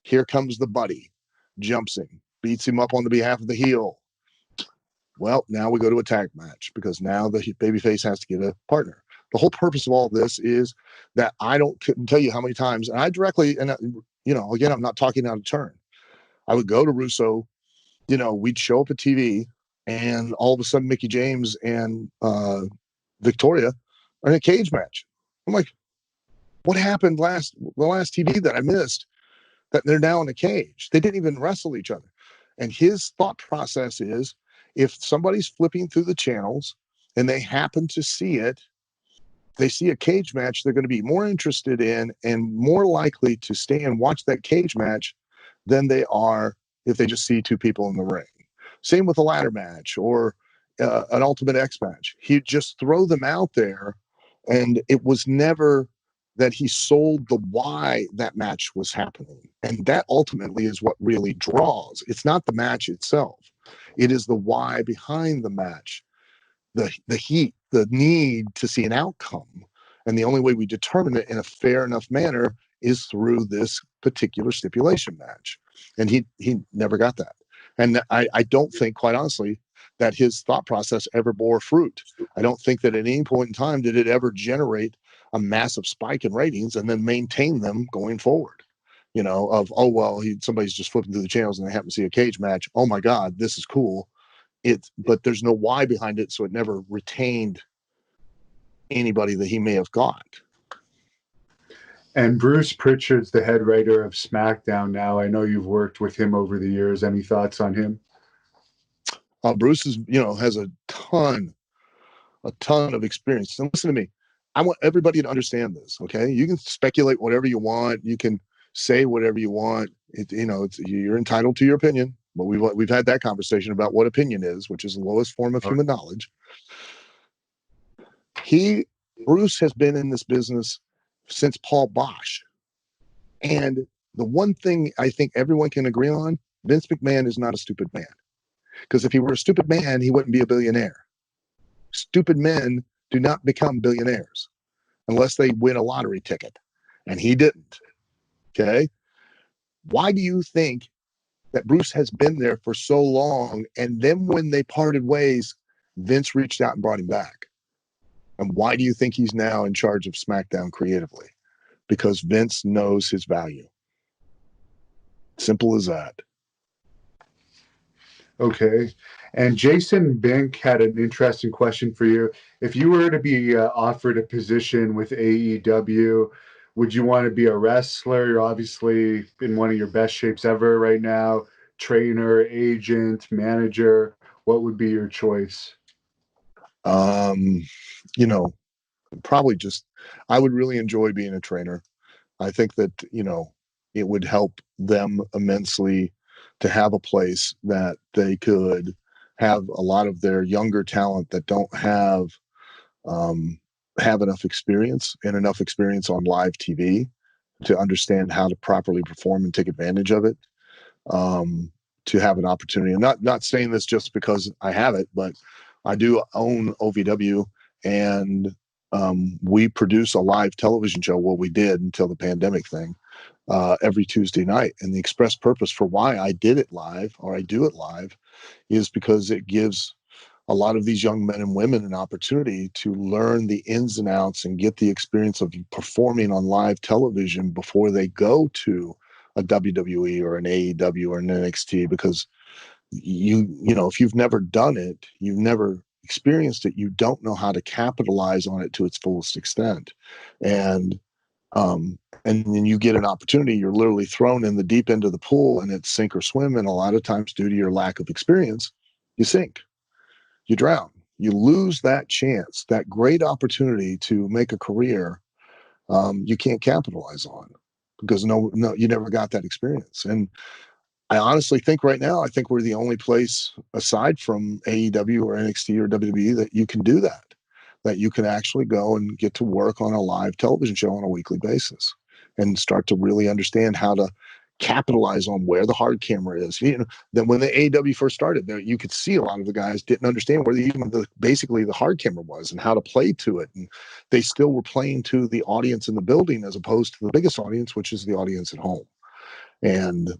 Here comes the buddy, jumps him, beats him up on the behalf of the heel. Well, now we go to a tag match because now the babyface has to get a partner. The whole purpose of all of this is that couldn't tell you how many times, and I directly, and again, I'm not talking out of turn. I would go to Russo, we'd show up at TV, and all of a sudden Mickey James and Victoria are in a cage match. I'm like, what happened the last TV that I missed? That they're now in a cage. They didn't even wrestle each other. And his thought process is, if somebody's flipping through the channels and they happen to see it, they see a cage match, they're going to be more interested in and more likely to stay and watch that cage match than they are if they just see two people in the ring. Same with a ladder match or an Ultimate X match. He'd just throw them out there, and it was never that he sold the why that match was happening. And that ultimately is what really draws. It's not the match itself. It is the why behind the match, the heat, the need to see an outcome. And the only way we determine it in a fair enough manner is through this particular stipulation match. And he never got that. And I don't think, quite honestly, that his thought process ever bore fruit. I don't think that at any point in time did it ever generate a massive spike in ratings and then maintain them going forward. Somebody's just flipping through the channels and they happen to see a cage match. Oh my God, this is cool. But there's no why behind it, so it never retained anybody that he may have got. And Bruce Pritchard's the head writer of SmackDown now. I know you've worked with him over the years. Any thoughts on him? Bruce is, has a ton of experience. And listen to me. I want everybody to understand this. Okay. You can speculate whatever you want. You can say whatever you want. You're entitled to your opinion, but we've had that conversation about what opinion is, which is the lowest form of human knowledge. Bruce has been in this business since Paul Bosch. And the one thing I think everyone can agree on, Vince McMahon is not a stupid man. Because if he were a stupid man, he wouldn't be a billionaire. Stupid men do not become billionaires unless they win a lottery ticket. And he didn't. Okay. Why do you think that Bruce has been there for so long? And then when they parted ways, Vince reached out and brought him back. And why do you think he's now in charge of SmackDown creatively? Because Vince knows his value. Simple as that. Okay. And Jason Bink had an interesting question for you. If you were to be offered a position with AEW, would you want to be a wrestler? You're obviously in one of your best shapes ever right now. Trainer, agent, manager. What would be your choice? Probably I would really enjoy being a trainer. I think that, it would help them immensely to have a place that they could have a lot of their younger talent that don't have enough experience on live TV to understand how to properly perform and take advantage of it. To have an opportunity, and not saying this just because I have it, but I do own OVW, and we produce a live television show. Well, we did until the pandemic thing, every Tuesday night. And the express purpose for why I did it live, or I do it live, is because it gives a lot of these young men and women an opportunity to learn the ins and outs and get the experience of performing on live television before they go to a WWE or an AEW or an NXT, because if you've never done it, you've never experienced it, you don't know how to capitalize on it to its fullest extent. And and then you get an opportunity, you're literally thrown in the deep end of the pool, and it's sink or swim. And a lot of times, due to your lack of experience, you sink, you drown, you lose that chance, that great opportunity to make a career. You can't capitalize on because no, you never got that experience. And I honestly think right now, I think we're the only place aside from AEW or NXT or WWE that you can do that you can actually go and get to work on a live television show on a weekly basis and start to really understand how to capitalize on where the hard camera is. You know, then when the AEW first started, there you could see a lot of the guys didn't understand where basically the hard camera was and how to play to it, and they still were playing to the audience in the building as opposed to the biggest audience, which is the audience at home. And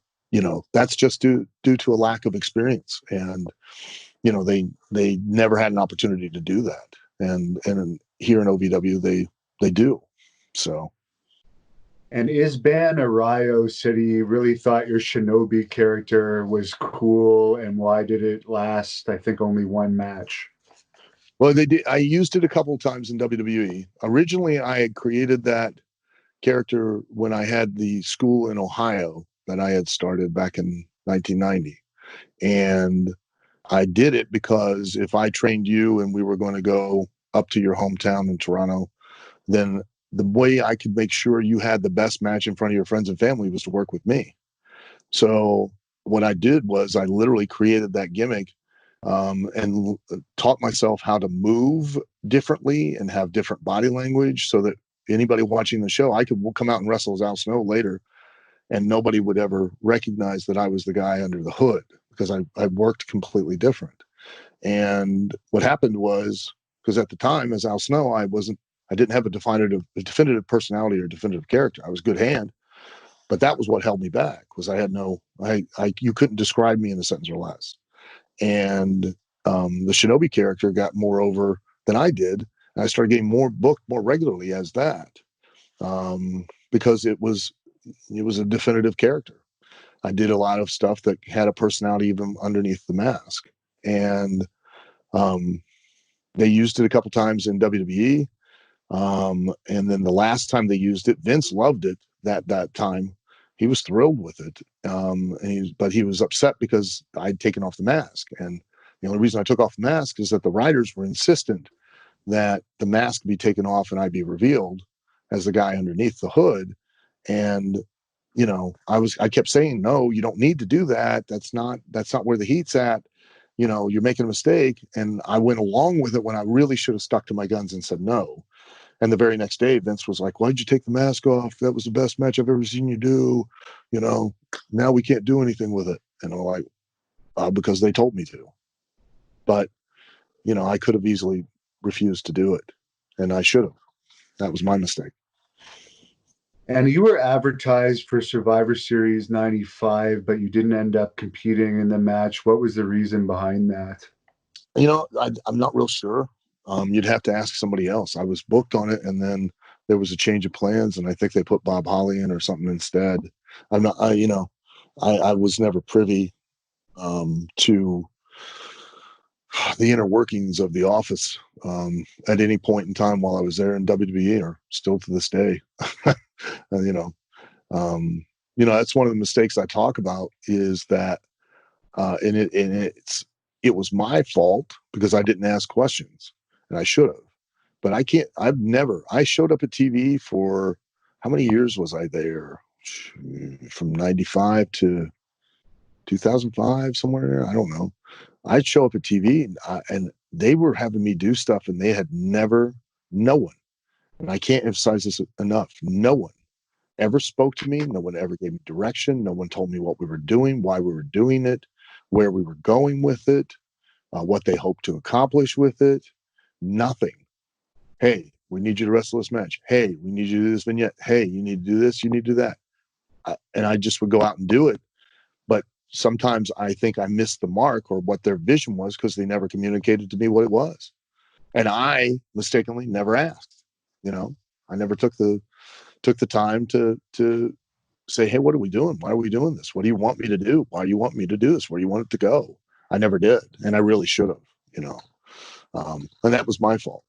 that's just due to a lack of experience. And they never had an opportunity to do that. And here in OVW they do. So. And Isban Arayo said he really thought your Shinobi character was cool, and why did it last, I think, only one match? Well, they did. I used it a couple of times in WWE. Originally, I had created that character when I had the school in Ohio that I had started back in 1990. And I did it because if I trained you and we were going to go up to your hometown in Toronto, then the way I could make sure you had the best match in front of your friends and family was to work with me. So what I did was I literally created that gimmick, and taught myself how to move differently and have different body language so that anybody watching the show, I could come out and wrestle as Al Snow later, and nobody would ever recognize that I was the guy under the hood because I worked completely different. And what happened was, because at the time as Al Snow, I didn't have a definitive personality or definitive character. I was good hand, but that was what held me back, was you couldn't describe me in a sentence or less. And the Shinobi character got more over than I did. And I started getting more booked more regularly as that, because it was a definitive character. I did a lot of stuff that had a personality even underneath the mask. And they used it a couple times in WWE. And then the last time they used it, Vince loved it that time. He was thrilled with it. But he was upset because I'd taken off the mask. And the only reason I took off the mask is that the writers were insistent that the mask be taken off and I be revealed as the guy underneath the hood. And I kept saying, no, you don't need to do that. That's not where the heat's at. You're making a mistake. And I went along with it when I really should have stuck to my guns and said no. And the very next day, Vince was like, why'd you take the mask off? That was the best match I've ever seen you do. Now we can't do anything with it. And I'm like, because they told me to. But, I could have easily refused to do it. And I should have. That was my mistake. And you were advertised for Survivor Series 95, but you didn't end up competing in the match. What was the reason behind that? I'm not real sure. You'd have to ask somebody else. I was booked on it, and then there was a change of plans, and I think they put Bob Holly in or something instead. I was never privy to the inner workings of the office at any point in time while I was there in WWE, or still to this day. That's one of the mistakes I talk about, is that, it was my fault because I didn't ask questions, and I should have. But I showed up at TV for, how many years was I there? From 95 to 2005, somewhere. I don't know. I'd show up at TV, and they were having me do stuff, and they had no one, and I can't emphasize this enough, no one ever spoke to me. No one ever gave me direction. No one told me what we were doing, why we were doing it, where we were going with it, what they hoped to accomplish with it. Nothing. Hey, we need you to wrestle this match. Hey, we need you to do this vignette. Hey, you need to do this. You need to do that. And I just would go out and do it. But sometimes I think I missed the mark, or what their vision was, because they never communicated to me what it was. And I mistakenly never asked. I never took the time to say, hey, what are we doing? Why are we doing this? What do you want me to do? Why do you want me to do this? Where do you want it to go? I never did. And I really should have, and that was my fault.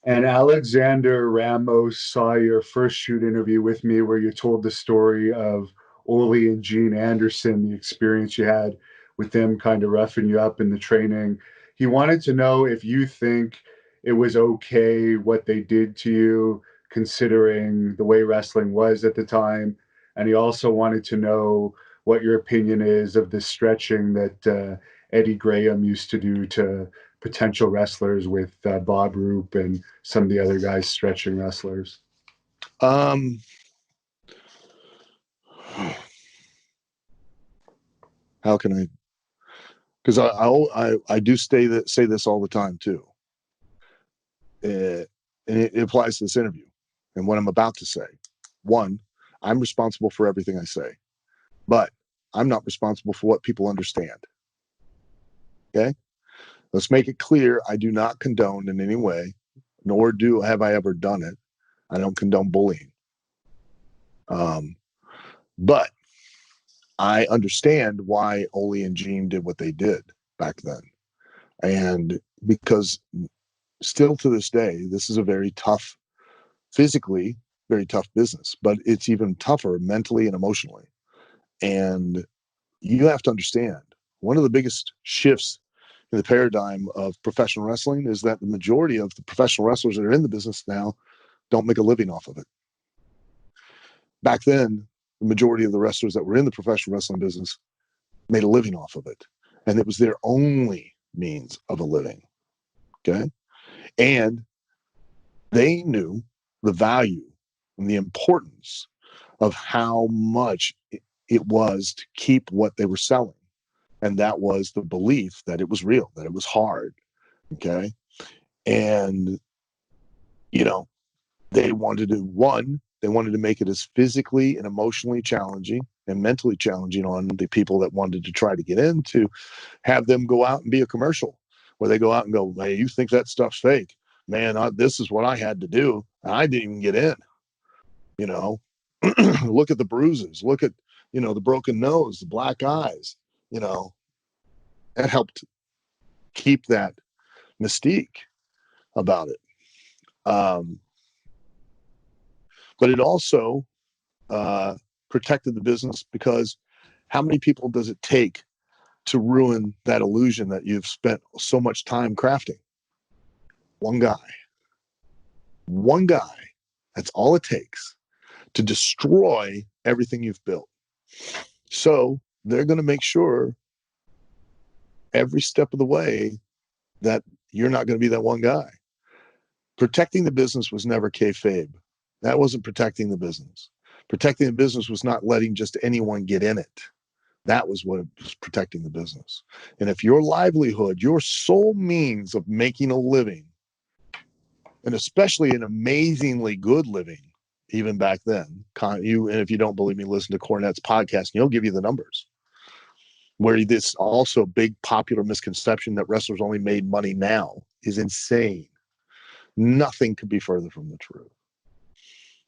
And Alexander Ramos saw your first shoot interview with me where you told the story of Ole and Gene Anderson, the experience you had with them kind of roughing you up in the training. He wanted to know if you think it was okay what they did to you, considering the way wrestling was at the time. And he also wanted to know what your opinion is of the stretching that Eddie Graham used to do to potential wrestlers with Bob Roop and some of the other guys stretching wrestlers. Um, how can I? Because I do say this all the time too, and it applies to this interview and what I'm about to say. One, I'm responsible for everything I say, but I'm not responsible for what people understand. Okay, let's make it clear. I do not condone in any way, nor have I ever done it. I don't condone bullying. But I understand why Ole and Gene did what they did back then. And because still to this day, this is a very tough, physically, very tough business, but it's even tougher mentally and emotionally. And you have to understand one of the biggest shifts in the paradigm of professional wrestling is that the majority of the professional wrestlers that are in the business now don't make a living off of it. Back then, the majority of the wrestlers that were in the professional wrestling business made a living off of it. And it was their only means of a living. Okay. And they knew the value and the importance of how much it was to keep what they were selling. And that was the belief that it was real, that it was hard. Okay. And, you know, they wanted to make it as physically and emotionally challenging and mentally challenging on the people that wanted to try to get in, to have them go out and be a commercial where they go out and go, hey, you think that stuff's fake? Man, this is what I had to do. I didn't even get in. You know, look at the bruises. Look at, the broken nose, the black eyes. That helped keep that mystique about it. But it also protected the business, because how many people does it take to ruin that illusion that you've spent so much time crafting? One guy. One guy. That's all it takes to destroy everything you've built. So they're going to make sure every step of the way that you're not going to be that one guy. Protecting the business was never kayfabe. That wasn't protecting the business. Protecting the business was not letting just anyone get in it. That was what was protecting the business. And if your livelihood, your sole means of making a living, and especially an amazingly good living, even back then, and if you don't believe me, listen to Cornette's podcast, and he'll give you the numbers. Where this also big popular misconception that wrestlers only made money now is insane. Nothing could be further from the truth.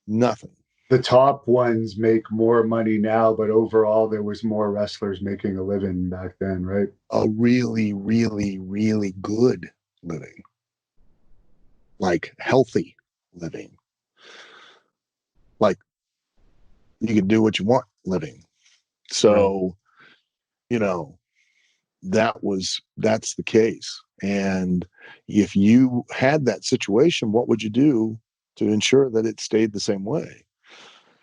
Nothing. The top ones make more money now, but overall, there was more wrestlers making a living back then, right? A really, really, really good living. Like healthy living. Like you can do what you want living. So, that's the case. And if you had that situation, what would you do to ensure that it stayed the same way?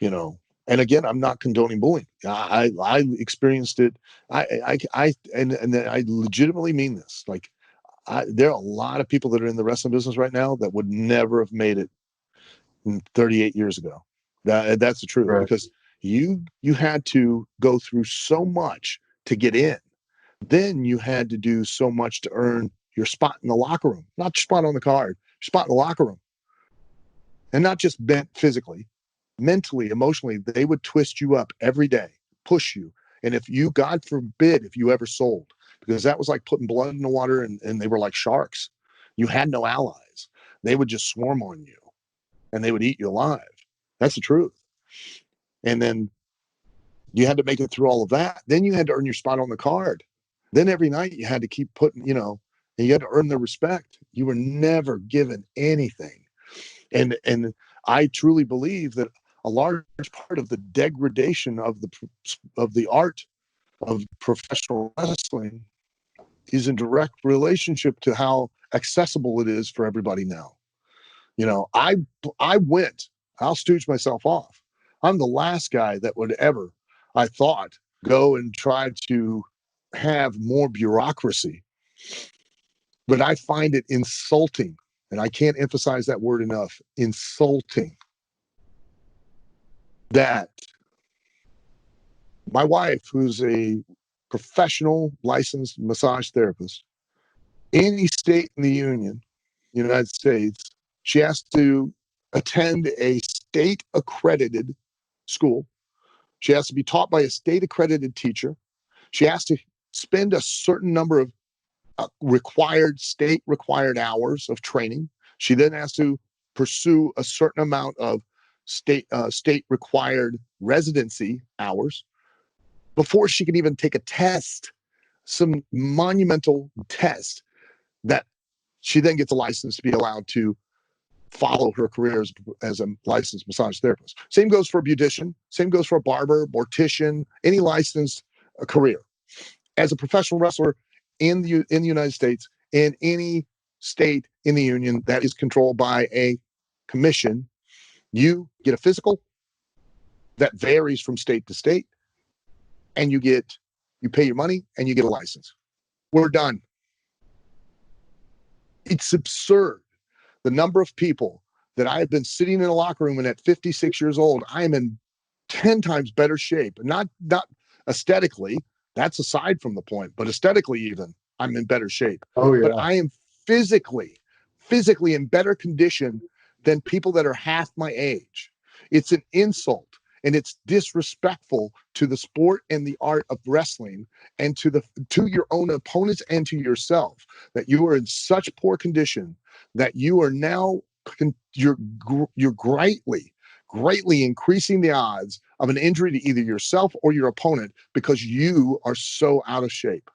And again, I'm not condoning bullying. I experienced it. And I legitimately mean this. Like, there are a lot of people that are in the wrestling business right now that would never have made it 38 years ago. That's the truth, Right. because you had to go through so much to get in. Then you had to do so much to earn your spot in the locker room, not your spot on the card, your spot in the locker room. And not just bent physically, mentally, emotionally. They would twist you up every day, push you. And if you, God forbid, if you ever sold, because that was like putting blood in the water, and they were like sharks. You had no allies. They would just swarm on you and they would eat you alive. That's the truth. And then you had to make it through all of that. Then you had to earn your spot on the card. Then every night you had to keep putting, and you had to earn their respect. You were never given anything. And I truly believe that a large part of the degradation of the art of professional wrestling is in direct relationship to how accessible it is for everybody now. You know, I went, I'll stooge myself off. I'm the last guy that would ever, I thought, go and try to have more bureaucracy. But I find it insulting, and I can't emphasize that word enough, insulting, that my wife, who's a professional licensed massage therapist, any state in the Union, United States, she has to attend a state accredited school. She has to be taught by a state accredited teacher. She has to spend a certain number of state required hours of training. She then has to pursue a certain amount of state required residency hours before she can even take a test, some monumental test that she then gets a license to be allowed to follow her career as a licensed massage therapist. Same goes for a beautician. Same goes for a barber, mortician, any licensed career. As a professional wrestler in the United States, in any state in the union that is controlled by a commission, you get a physical that varies from state to state, and you pay your money and you get a license. We're done. It's absurd. The number of people that I have been sitting in a locker room, and at 56 years old, I am in 10 times better shape. Not aesthetically, that's aside from the point, but aesthetically even, I'm in better shape. Oh, yeah. But I am physically in better condition than people that are half my age. It's an insult, and it's disrespectful to the sport and the art of wrestling, and to your own opponents and to yourself, that you are in such poor condition that you are now you're greatly increasing the odds of an injury to either yourself or your opponent because you are so out of shape.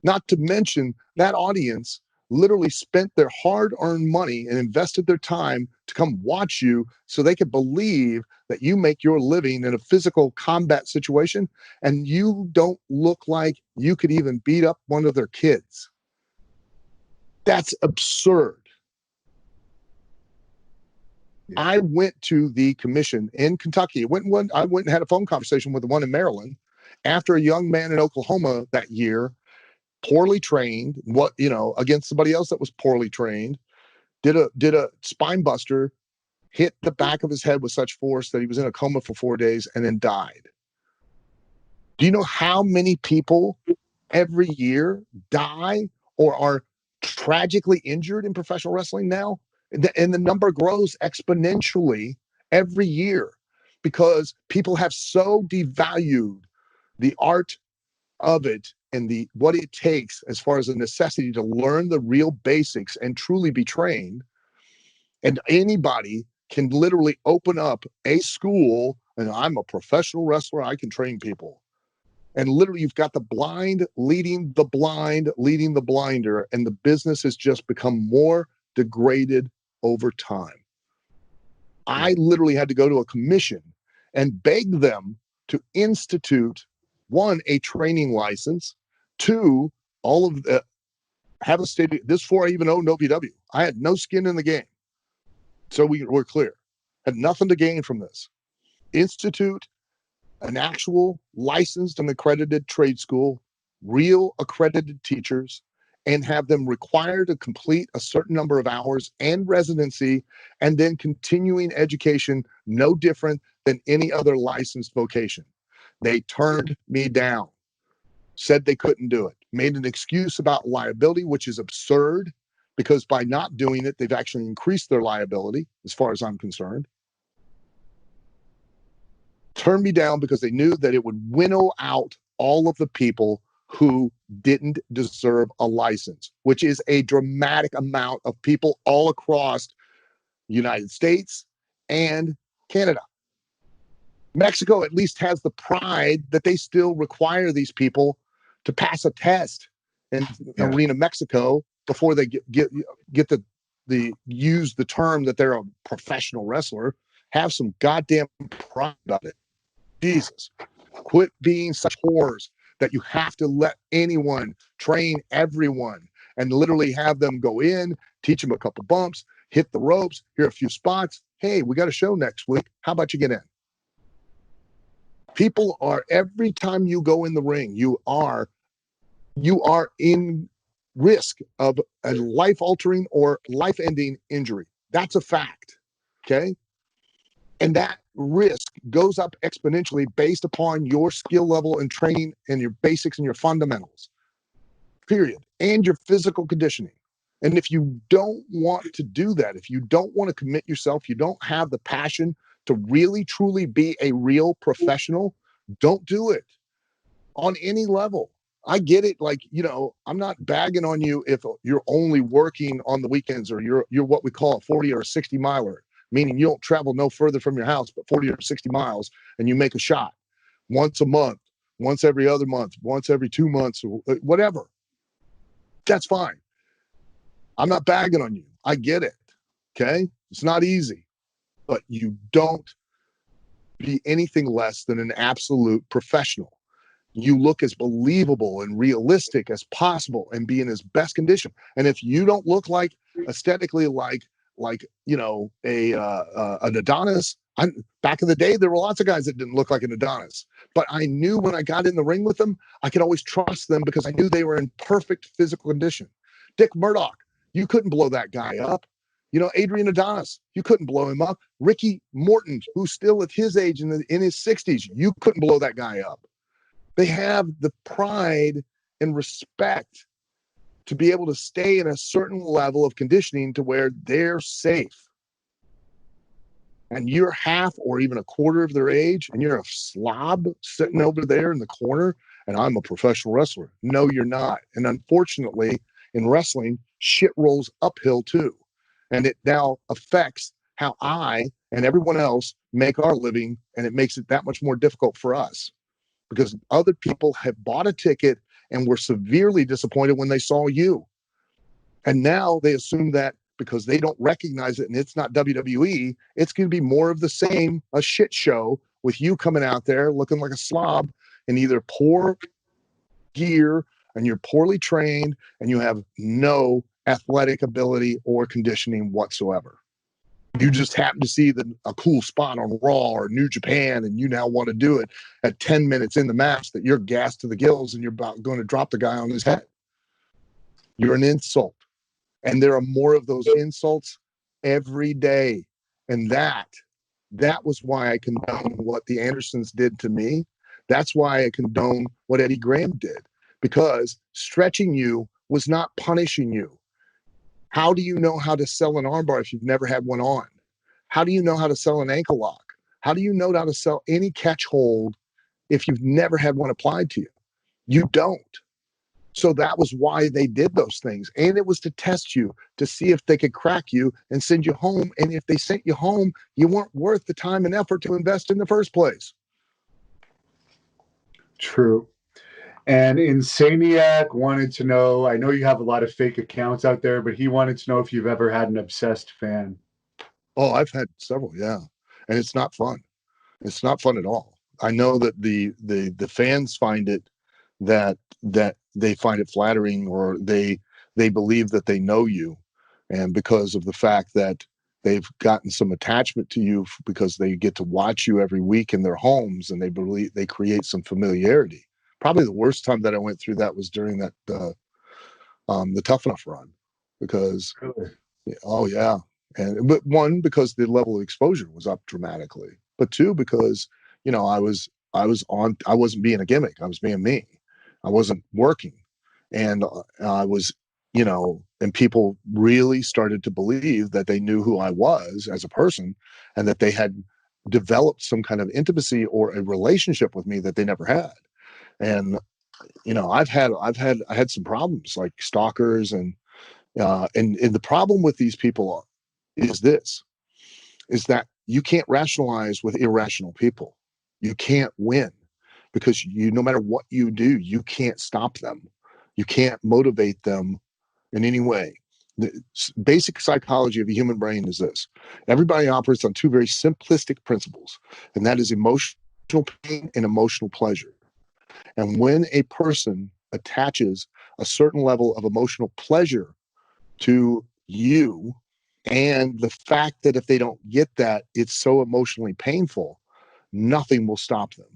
Not to mention that audience literally spent their hard-earned money and invested their time to come watch you so they could believe that you make your living in a physical combat situation, and you don't look like you could even beat up one of their kids. That's absurd. Yeah. I went to the commission in Kentucky. I went and had a phone conversation with the one in Maryland after a young man in Oklahoma that year, poorly trained, against somebody else that was poorly trained, did a spine buster, hit the back of his head with such force that he was in a coma for 4 days and then died. Do you know how many people every year die or are tragically injured in professional wrestling now? And the number grows exponentially every year because people have so devalued the art of it and what it takes as far as a necessity to learn the real basics and truly be trained. And anybody can literally open up a school, and I'm a professional wrestler, I can train people. And literally you've got the blind leading the blinder, and the business has just become more degraded over time. I literally had to go to a commission and beg them to institute, one, a training license, two, have a state. This before I even owned OVW. I had no skin in the game. So we're clear. Had nothing to gain from this. Institute an actual licensed and accredited trade school, real accredited teachers, and have them required to complete a certain number of hours and residency, and then continuing education, no different than any other licensed vocation. They turned me down, said they couldn't do it, made an excuse about liability, which is absurd, because by not doing it, they've actually increased their liability, as far as I'm concerned. Turned me down because they knew that it would winnow out all of the people who didn't deserve a license, which is a dramatic amount of people all across the United States and Canada. Mexico at least has the pride that they still require these people to pass a test in Arena Mexico before they get the use the term that they're a professional wrestler, have some goddamn pride about it. Jesus, quit being such whores that you have to let anyone train everyone and literally have them go in, teach them a couple bumps, hit the ropes, here are a few spots. Hey, we got a show next week. How about you get in? People are, every time you go in the ring, you are in risk of a life-altering or life-ending injury. That's a fact. Okay. And that risk goes up exponentially based upon your skill level and training and your basics and your fundamentals, period, and your physical conditioning. And if you don't want to do that, if you don't want to commit yourself, you don't have the passion to really, truly be a real professional, don't do it on any level. I get it. Like, I'm not bagging on you if you're only working on the weekends or you're what we call a 40 or a 60 miler, meaning you don't travel no further from your house, but 40 or 60 miles, and you make a shot once a month, once every other month, once every 2 months, or whatever. That's fine. I'm not bagging on you. I get it. Okay. It's not easy, but you don't be anything less than an absolute professional. You look as believable and realistic as possible and be in his best condition. And if you don't look like aesthetically like an Adonis, back in the day, there were lots of guys that didn't look like an Adonis, but I knew when I got in the ring with them, I could always trust them because I knew they were in perfect physical condition. Dick Murdoch, you couldn't blow that guy up. Adrian Adonis, you couldn't blow him up. Ricky Morton, who's still at his age in his 60s, you couldn't blow that guy up. They have the pride and respect to be able to stay in a certain level of conditioning to where they're safe. And you're half or even a quarter of their age, and you're a slob sitting over there in the corner, and I'm a professional wrestler. No, you're not. And unfortunately, in wrestling, shit rolls uphill too. And it now affects how I and everyone else make our living, and it makes it that much more difficult for us. Because other people have bought a ticket and were severely disappointed when they saw you. And now they assume that because they don't recognize it and it's not WWE, it's going to be more of the same, a shit show with you coming out there looking like a slob in either poor gear and you're poorly trained and you have no athletic ability or conditioning whatsoever. You just happen to see a cool spot on Raw or New Japan, and you now want to do it at 10 minutes in the match that you're gassed to the gills and you're about going to drop the guy on his head. You're an insult. And there are more of those insults every day. And that was why I condone what the Andersons did to me. That's why I condone what Eddie Graham did, because stretching you was not punishing you. How do you know how to sell an armbar if you've never had one on? How do you know how to sell an ankle lock? How do you know how to sell any catch hold if you've never had one applied to you? You don't. So that was why they did those things. And it was to test you, to see if they could crack you and send you home. And if they sent you home, you weren't worth the time and effort to invest in the first place. True. And Insaniac wanted to know, I know you have a lot of fake accounts out there, but he wanted to know if you've ever had an obsessed fan. Oh, I've had several, yeah. And it's not fun. It's not fun at all. I know that the fans find it that they find it flattering, or they believe that they know you, and because of the fact that they've gotten some attachment to you because they get to watch you every week in their homes, and they believe they create some familiarity. Probably the worst time that I went through that was during that the Tough Enough run, because Really? oh yeah, but one, because the level of exposure was up dramatically, but two, because I wasn't being a gimmick, I was being me. I wasn't working, and I was, and people really started to believe that they knew who I was as a person, and that they had developed some kind of intimacy or a relationship with me that they never had. And I had some problems like stalkers, and the problem with these people is that you can't rationalize with irrational people. You can't win, because no matter what you do, you can't stop them. You can't motivate them in any way. The basic psychology of the human brain is this. Everybody operates on two very simplistic principles, and that is emotional pain and emotional pleasure. And when a person attaches a certain level of emotional pleasure to you, and the fact that if they don't get that, it's so emotionally painful, nothing will stop them.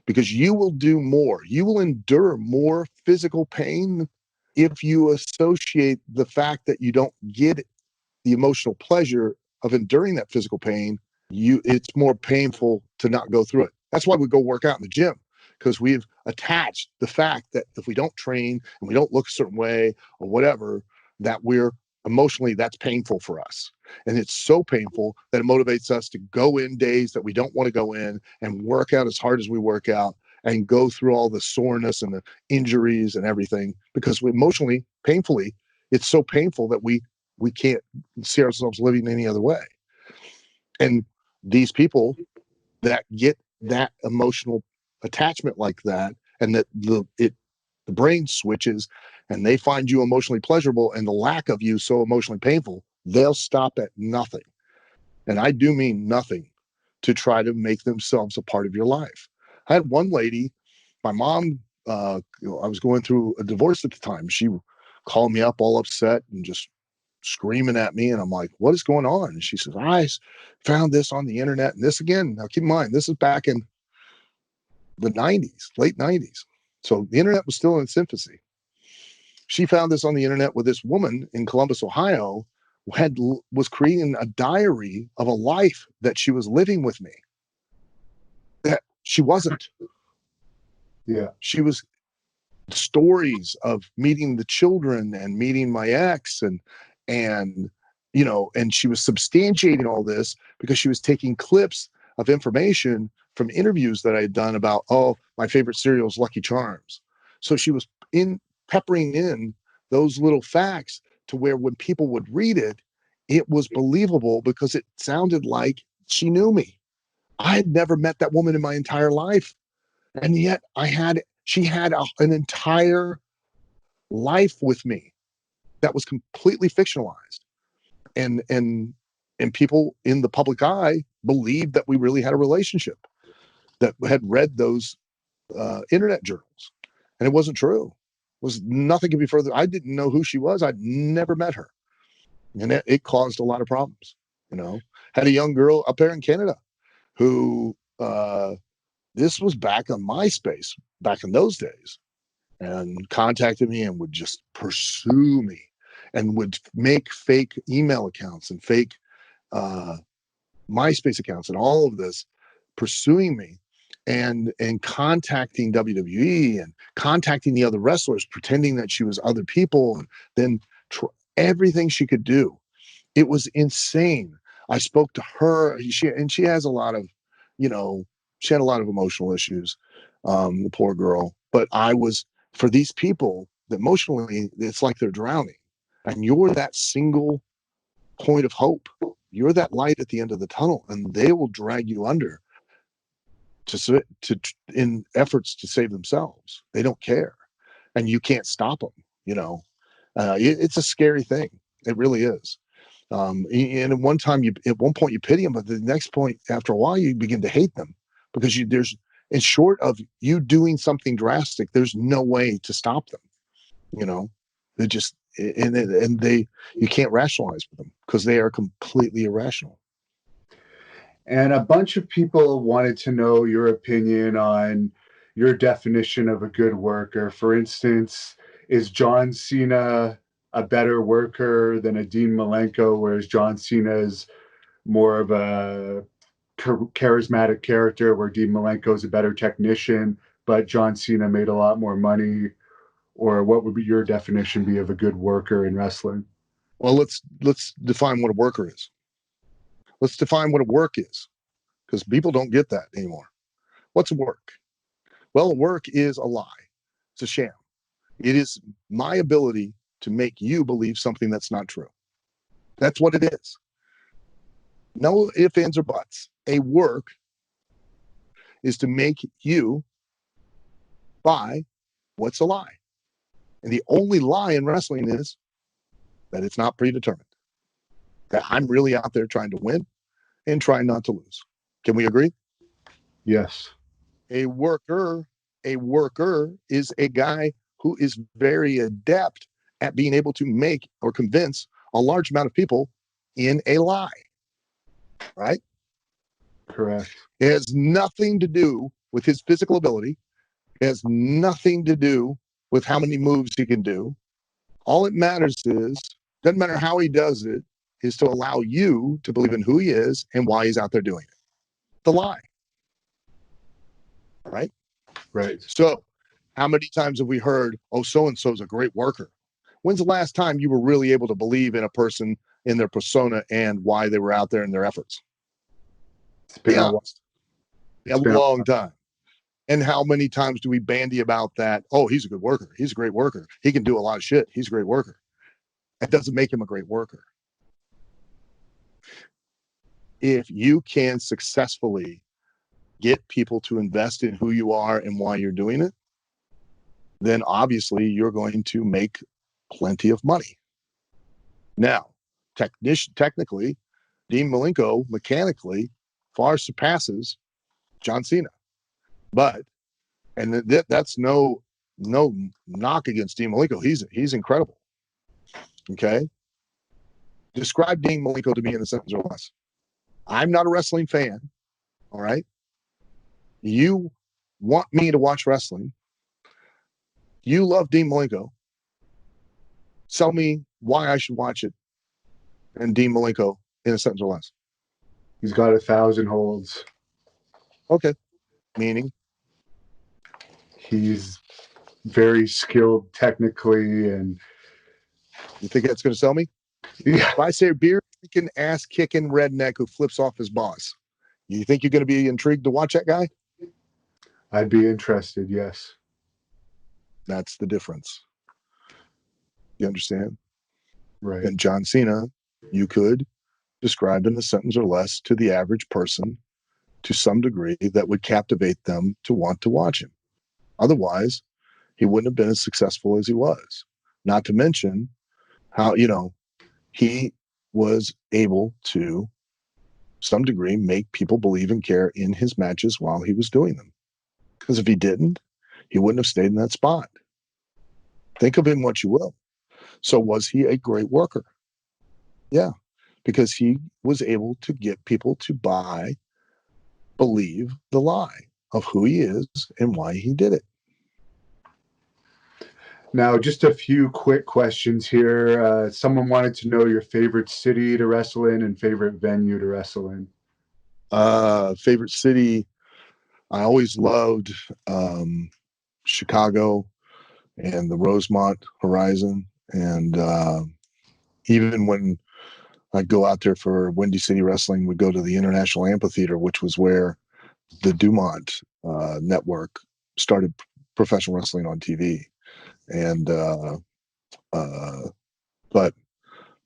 Because you will do more, you will endure more physical pain if you associate the fact that you don't get the emotional pleasure of enduring that physical pain. It's more painful to not go through it. That's why we go work out in the gym, because we've attached the fact that if we don't train and we don't look a certain way or whatever, that we're emotionally, that's painful for us. And it's so painful that it motivates us to go in days that we don't want to go in and work out as hard as we work out and go through all the soreness and the injuries and everything, because we emotionally, painfully, it's so painful that we can't see ourselves living any other way. And these people that get that emotional attachment like that, and that the brain switches and they find you emotionally pleasurable and the lack of you so emotionally painful, they'll stop at nothing. And I do mean nothing to try to make themselves a part of your life. I had one lady, my mom, I was going through a divorce at the time. She called me up all upset and just screaming at me. And I'm like, what is going on? And she says, I found this on the internet. And this again, now keep in mind, this is back in the 90s, late 90s. So the internet was still in its infancy. She found this on the internet with this woman in Columbus, Ohio, was creating a diary of a life that she was living with me that she wasn't. Yeah. She was stories of meeting the children and meeting my ex, and and she was substantiating all this because she was taking clips of information from interviews that I had done about, oh, my favorite cereal is Lucky Charms. So she was peppering in those little facts to where when people would read it, it was believable because it sounded like she knew me. I had never met that woman in my entire life. And yet she had an entire life with me that was completely fictionalized. And people in the public eye believed that we really had a relationship, that had read those internet journals. And it wasn't true. Nothing could be further. I didn't know who she was. I'd never met her. And it caused a lot of problems. Had a young girl up there in Canada who this was back on MySpace back in those days, and contacted me and would just pursue me and would make fake email accounts and fake MySpace accounts and all of this, pursuing me and contacting WWE and contacting the other wrestlers, pretending that she was other people, and then everything she could do. It was insane. I spoke to her. She has a lot of, she had a lot of emotional issues, the poor girl. But for these people, emotionally, it's like they're drowning. And you're that single point of hope. You're that light at the end of the tunnel, and they will drag you under in efforts to save themselves. They don't care, and you can't stop them. It's a scary thing. It really is. And at one point you pity them, but the next point, after a while, you begin to hate them because in short of you doing something drastic, there's no way to stop them. They just, you can't rationalize with them because they are completely irrational. And a bunch of people wanted to know your opinion on your definition of a good worker. For instance, is John Cena a better worker than a Dean Malenko, whereas John Cena is more of a charismatic character, where Dean Malenko is a better technician, but John Cena made a lot more money? Or what would be your definition be of a good worker in wrestling? Well, let's define what a worker is. Let's define what a work is, because people don't get that anymore. What's a work? Well, a work is a lie. It's a sham. It is my ability to make you believe something that's not true. That's what it is. No ifs, ands, or buts. A work is to make you buy what's a lie. And the only lie in wrestling is that it's not predetermined, that I'm really out there trying to win and trying not to lose. Can we agree? Yes. A worker is a guy who is very adept at being able to make or convince a large amount of people in a lie, right? Correct. It has nothing to do with his physical ability. It has nothing to do with how many moves he can do. All it matters is, doesn't matter how he does it, is to allow you to believe in who he is and why he's out there doing it. The lie. Right? Right. So, how many times have we heard, oh, so-and-so is a great worker? When's the last time you were really able to believe in a person, in their persona, and why they were out there in their efforts? Be honest. A long time. And how many times do we bandy about that? Oh, he's a good worker. He's a great worker. He can do a lot of shit. He's a great worker. That doesn't make him a great worker. If you can successfully get people to invest in who you are and why you're doing it, then obviously you're going to make plenty of money. Now, technically, Dean Malenko mechanically far surpasses John Cena. But, and that's no knock against Dean Malenko. He's incredible. Okay? Describe Dean Malenko to me in a sentence or less. I'm not a wrestling fan. All right? You want me to watch wrestling. You love Dean Malenko. Tell me why I should watch it and Dean Malenko in a sentence or less. He's got 1,000 holds. Okay. Meaning? He's very skilled technically. And you think that's going to sell me? Yeah. If I say beer drinking, ass kicking redneck who flips off his boss, you think you're going to be intrigued to watch that guy? I'd be interested, yes. That's the difference. You understand? Right. And John Cena, you could describe in a sentence or less to the average person to some degree that would captivate them to want to watch him. Otherwise, he wouldn't have been as successful as he was. Not to mention how, he was able to some degree make people believe and care in his matches while he was doing them. Because if he didn't, he wouldn't have stayed in that spot. Think of him what you will. So was he a great worker? Yeah, because he was able to get people to believe the lie of who he is and why he did it. Now, just a few quick questions here. Someone wanted to know your favorite city to wrestle in and favorite venue to wrestle in. Favorite city, I always loved Chicago and the Rosemont Horizon. And even when I'd go out there for Windy City Wrestling, we'd go to the International Amphitheater, which was where the Dumont network started professional wrestling on TV. And but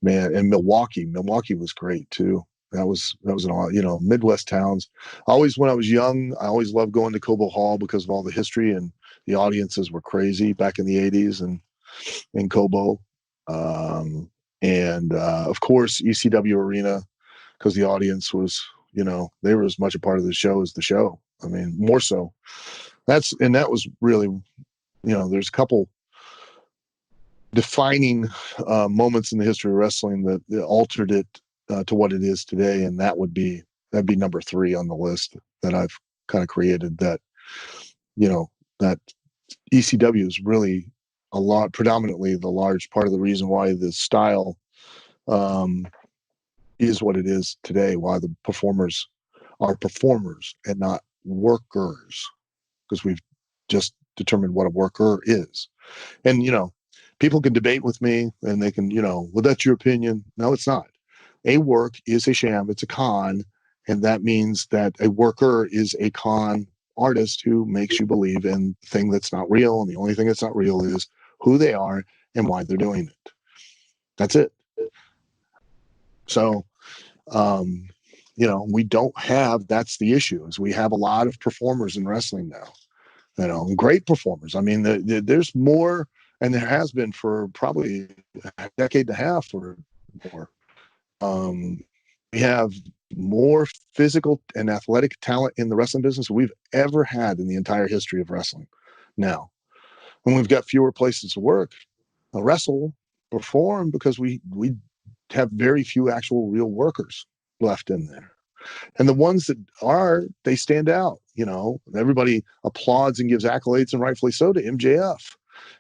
man, and Milwaukee was great too. That was an Midwest towns. Always when I was young, I always loved going to Cobo Hall because of all the history, and the audiences were crazy back in the 80s and in Cobo. And of course ECW Arena, because the audience was, they were as much a part of the show as the show. I mean, more so. That was really, there's a couple defining moments in the history of wrestling that altered it to what it is today, and that'd be number 3 on the list that I've kind of created. That that ECW is really predominantly the large part of the reason why the style is what it is today. Why the performers are performers and not workers, because we've just determined what a worker is. And people can debate with me and they can, well, that's your opinion. No, it's not. A work is a sham. It's a con. And that means that a worker is a con artist who makes you believe in the thing that's not real. And the only thing that's not real is who they are and why they're doing it. That's it. So, we don't have, that's the issue, is we have a lot of performers in wrestling now, great performers. I mean, there's more and there has been for probably a decade and a half or more. We have more physical and athletic talent in the wrestling business than we've ever had in the entire history of wrestling. Now, when we've got fewer places to work, wrestle, perform, because we have very few actual real workers left in there. And the ones that are, they stand out. You know, everybody applauds and gives accolades, and rightfully so, to MJF.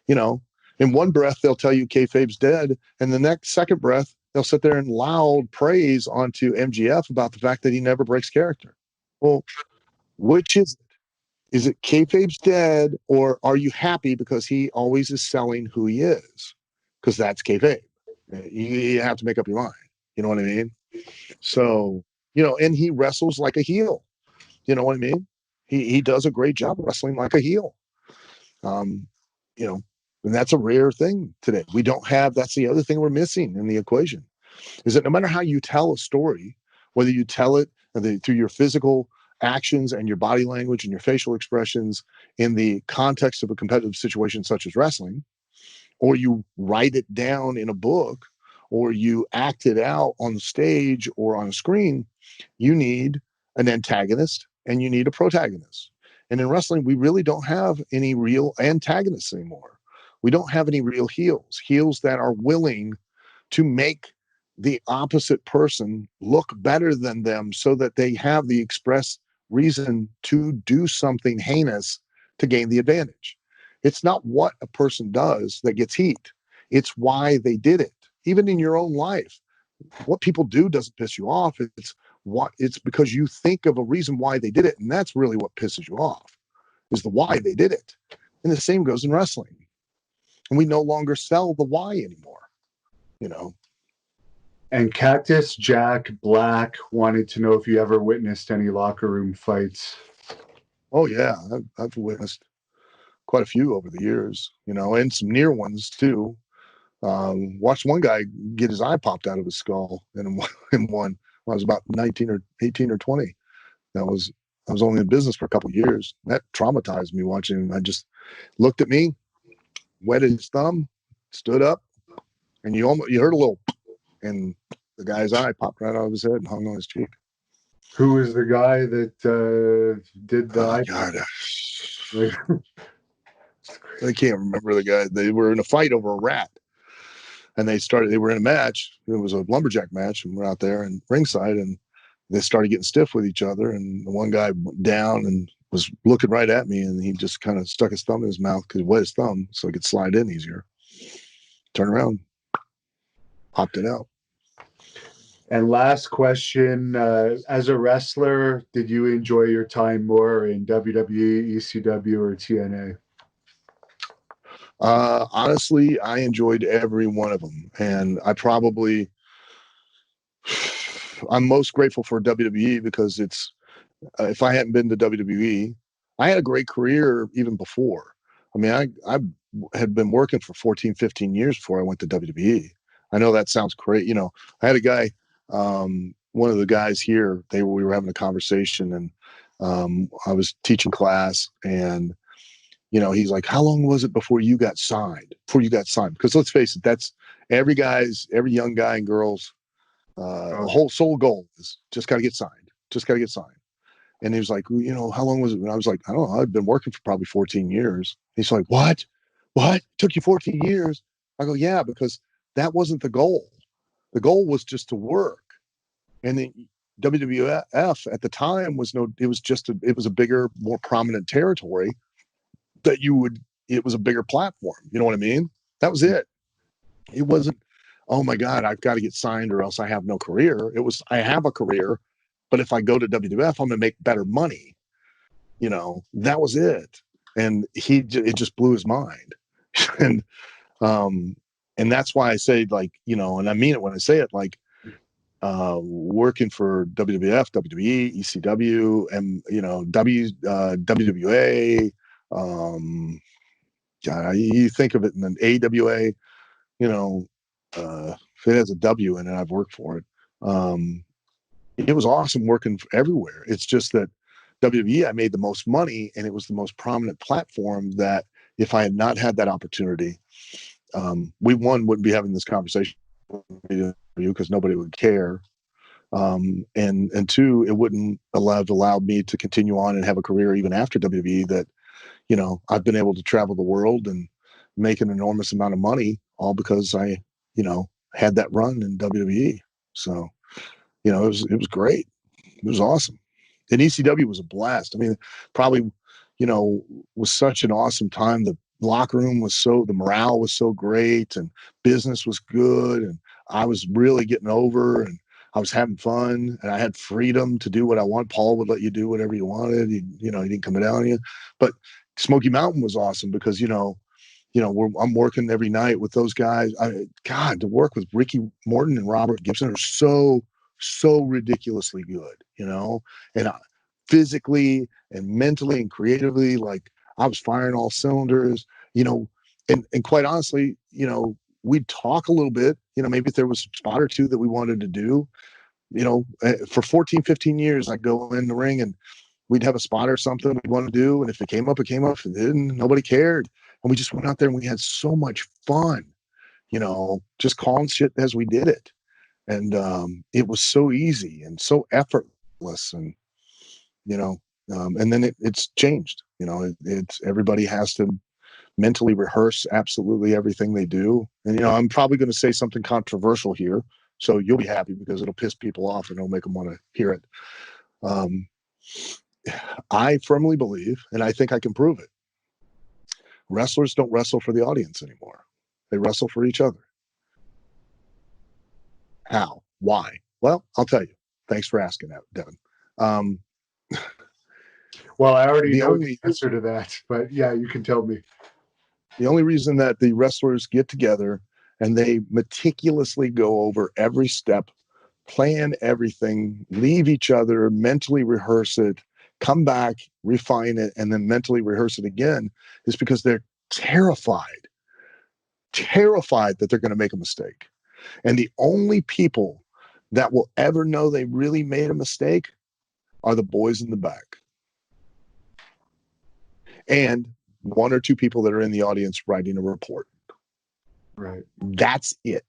You know, in one breath they'll tell you kayfabe's dead, and the next second breath they'll sit there and loud praise onto MJF about the fact that he never breaks character. Well, which is it? Is it kayfabe's dead, or are you happy because he always is selling who he is? Because that's kayfabe. You have to make up your mind. You know what I mean? So, you know, and he wrestles like a heel. You know what I mean? He does a great job wrestling like a heel. Um, you know, and that's a rare thing today. We don't have, that's the other thing we're missing in the equation, is that no matter how you tell a story, whether you tell it through your physical actions and your body language and your facial expressions in the context of a competitive situation such as wrestling, or you write it down in a book, or you act it out on the stage or on a screen, you need an antagonist and you need a protagonist. And in wrestling, we really don't have any real antagonists anymore. We don't have any real heels that are willing to make the opposite person look better than them so that they have the express reason to do something heinous to gain the advantage. It's not what a person does that gets heat. It's why they did it. Even in your own life, what people do doesn't piss you off. It's because you think of a reason why they did it, and that's really what pisses you off, is the why they did it. And the same goes in wrestling. And we no longer sell the why anymore, you know. And Cactus Jack Black wanted to know if you ever witnessed any locker room fights. Oh yeah, I've witnessed quite a few over the years, you know, and some near ones too. Watched one guy get his eye popped out of his skull in one when I was about 19 or 18 or 20. I was only in business for a couple of years. That traumatized me watching him. I just looked at me, wetted his thumb, stood up, and you heard a little, and the guy's eye popped right out of his head and hung on his cheek. Who was the guy that did the Oh eye? God. I can't remember the guy. They were in a fight over a rat. And they were in a match. It was a lumberjack match, and we're out there and ringside, and they started getting stiff with each other. And the one guy went down and was looking right at me, and he just kind of stuck his thumb in his mouth because he wet his thumb so he could slide in easier. Turn around, popped it out. And last question, as a wrestler, did you enjoy your time more in WWE, ECW, or TNA? Honestly, I enjoyed every one of them, and I'm most grateful for WWE because it's if I hadn't been to WWE, I had a great career even before. I mean, I had been working for 14, 15 years before I went to WWE. I know that sounds great. You know, I had a guy, one of the guys here, we were having a conversation, and I was teaching class, and you know, he's like, how long was it before you got signed? Because let's face it, that's every young guy and girl's whole sole goal is just got to get signed. Just got to get signed. And he was like, well, you know, how long was it? And I was like, I don't know. I've been working for probably 14 years. He's like, what? It took you 14 years? I go, yeah, because that wasn't the goal. The goal was just to work. And the WWF at the time it was a bigger, more prominent territory it was a bigger platform. You know what I mean? That was it. It wasn't, oh my God, I've got to get signed or else I have no career. It was, I have a career, but if I go to WWF, I'm going to make better money. You know, that was it. And it just blew his mind. and, um, and that's why I say, like, you know, and I mean it when I say it, like, working for WWF, WWE, ECW, and, you know, WWA, you think of it in an AWA, you know, if it has a W in it, I've worked for it. It was awesome working everywhere. It's just that WWE, I made the most money, and it was the most prominent platform that if I had not had that opportunity, we wouldn't be having this conversation because nobody would care. And two, it wouldn't have allowed me to continue on and have a career even after WWE that, I've been able to travel the world and make an enormous amount of money all because I, had that run in WWE. So, it was great. It was awesome. And ECW was a blast. I mean, probably, was such an awesome time. The locker room the morale was so great and business was good. And I was really getting over and I was having fun and I had freedom to do what I want. Paul would let you do whatever you wanted. He didn't come down on you. But Smoky Mountain was awesome because, I'm working every night with those guys. God, to work with Ricky Morton and Robert Gibson are so ridiculously good, and physically and mentally and creatively, like I was firing all cylinders, and quite honestly, we'd talk a little bit, maybe if there was a spot or two that we wanted to do, for 14, 15 years, I'd go in the ring and we'd have a spot or something we'd want to do. And if it came up, it came up. If it didn't, nobody cared. And we just went out there and we had so much fun, just calling shit as we did it. And it was so easy and so effortless. And, and then it's changed, it's everybody has to mentally rehearse absolutely everything they do. And, I'm probably going to say something controversial here. So you'll be happy because it'll piss people off and it'll make them want to hear it. I firmly believe, and I think I can prove it, wrestlers don't wrestle for the audience anymore. They wrestle for each other. How? Why? Well, I'll tell you. Thanks for asking that, Devin. Well, I already know the answer to that, but yeah, you can tell me. The only reason that the wrestlers get together and they meticulously go over every step, plan everything, leave each other, mentally rehearse it, come back, refine it, and then mentally rehearse it again is because they're terrified that they're going to make a mistake. And the only people that will ever know they really made a mistake are the boys in the back. And one or two people that are in the audience writing a report. Right. That's it.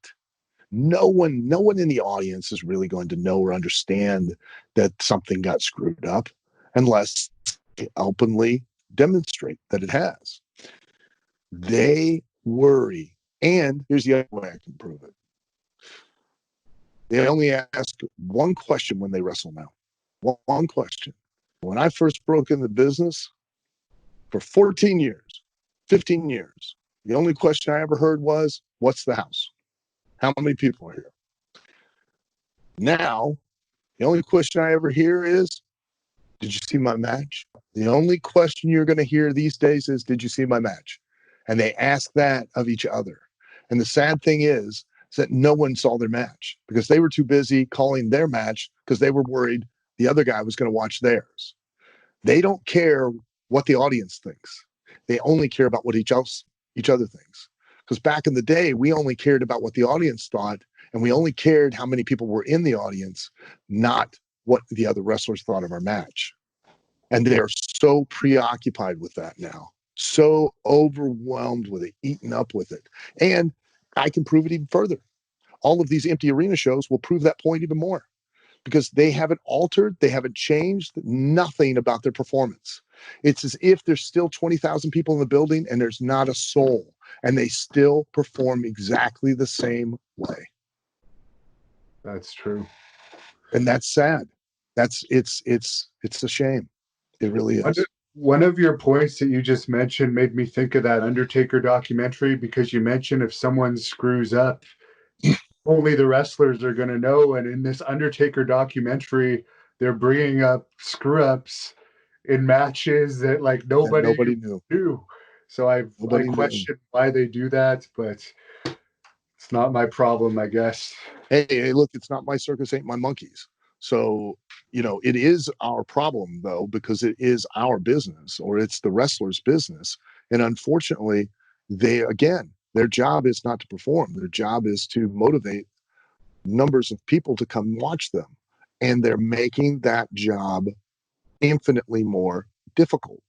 No one in the audience is really going to know or understand that something got screwed up unless they openly demonstrate that it has. They worry. And here's the other way I can prove it. They only ask one question when they wrestle now. One question. When I first broke in the business for 14 years, 15 years, the only question I ever heard was, what's the house? How many people are here? Now, the only question I ever hear is, did you see my match? The only question you're going to hear these days is, did you see my match? And they ask that of each other. And the sad thing is that no one saw their match because they were too busy calling their match because they were worried the other guy was going to watch theirs. They don't care what the audience thinks. They only care about what each other thinks. Because back in the day, we only cared about what the audience thought, and we only cared how many people were in the audience, not what the other wrestlers thought of our match. And they are so preoccupied with that now, so overwhelmed with it, eaten up with it. And I can prove it even further. All of these empty arena shows will prove that point even more because they haven't altered, they haven't changed nothing about their performance. It's as if there's still 20,000 people in the building and there's not a soul, and they still perform exactly the same way. That's true. And that's sad. It's a shame. It really is. One of your points that you just mentioned made me think of that Undertaker documentary because you mentioned if someone screws up, only the wrestlers are going to know. And in this Undertaker documentary, they're bringing up screw ups in matches that like nobody knew. So I question why they do that, but it's not my problem, I guess. Hey, look, it's not my circus, ain't my monkeys. So, it is our problem, though, because it is our business or it's the wrestler's business. And unfortunately, their job is not to perform. Their job is to motivate numbers of people to come watch them. And they're making that job infinitely more difficult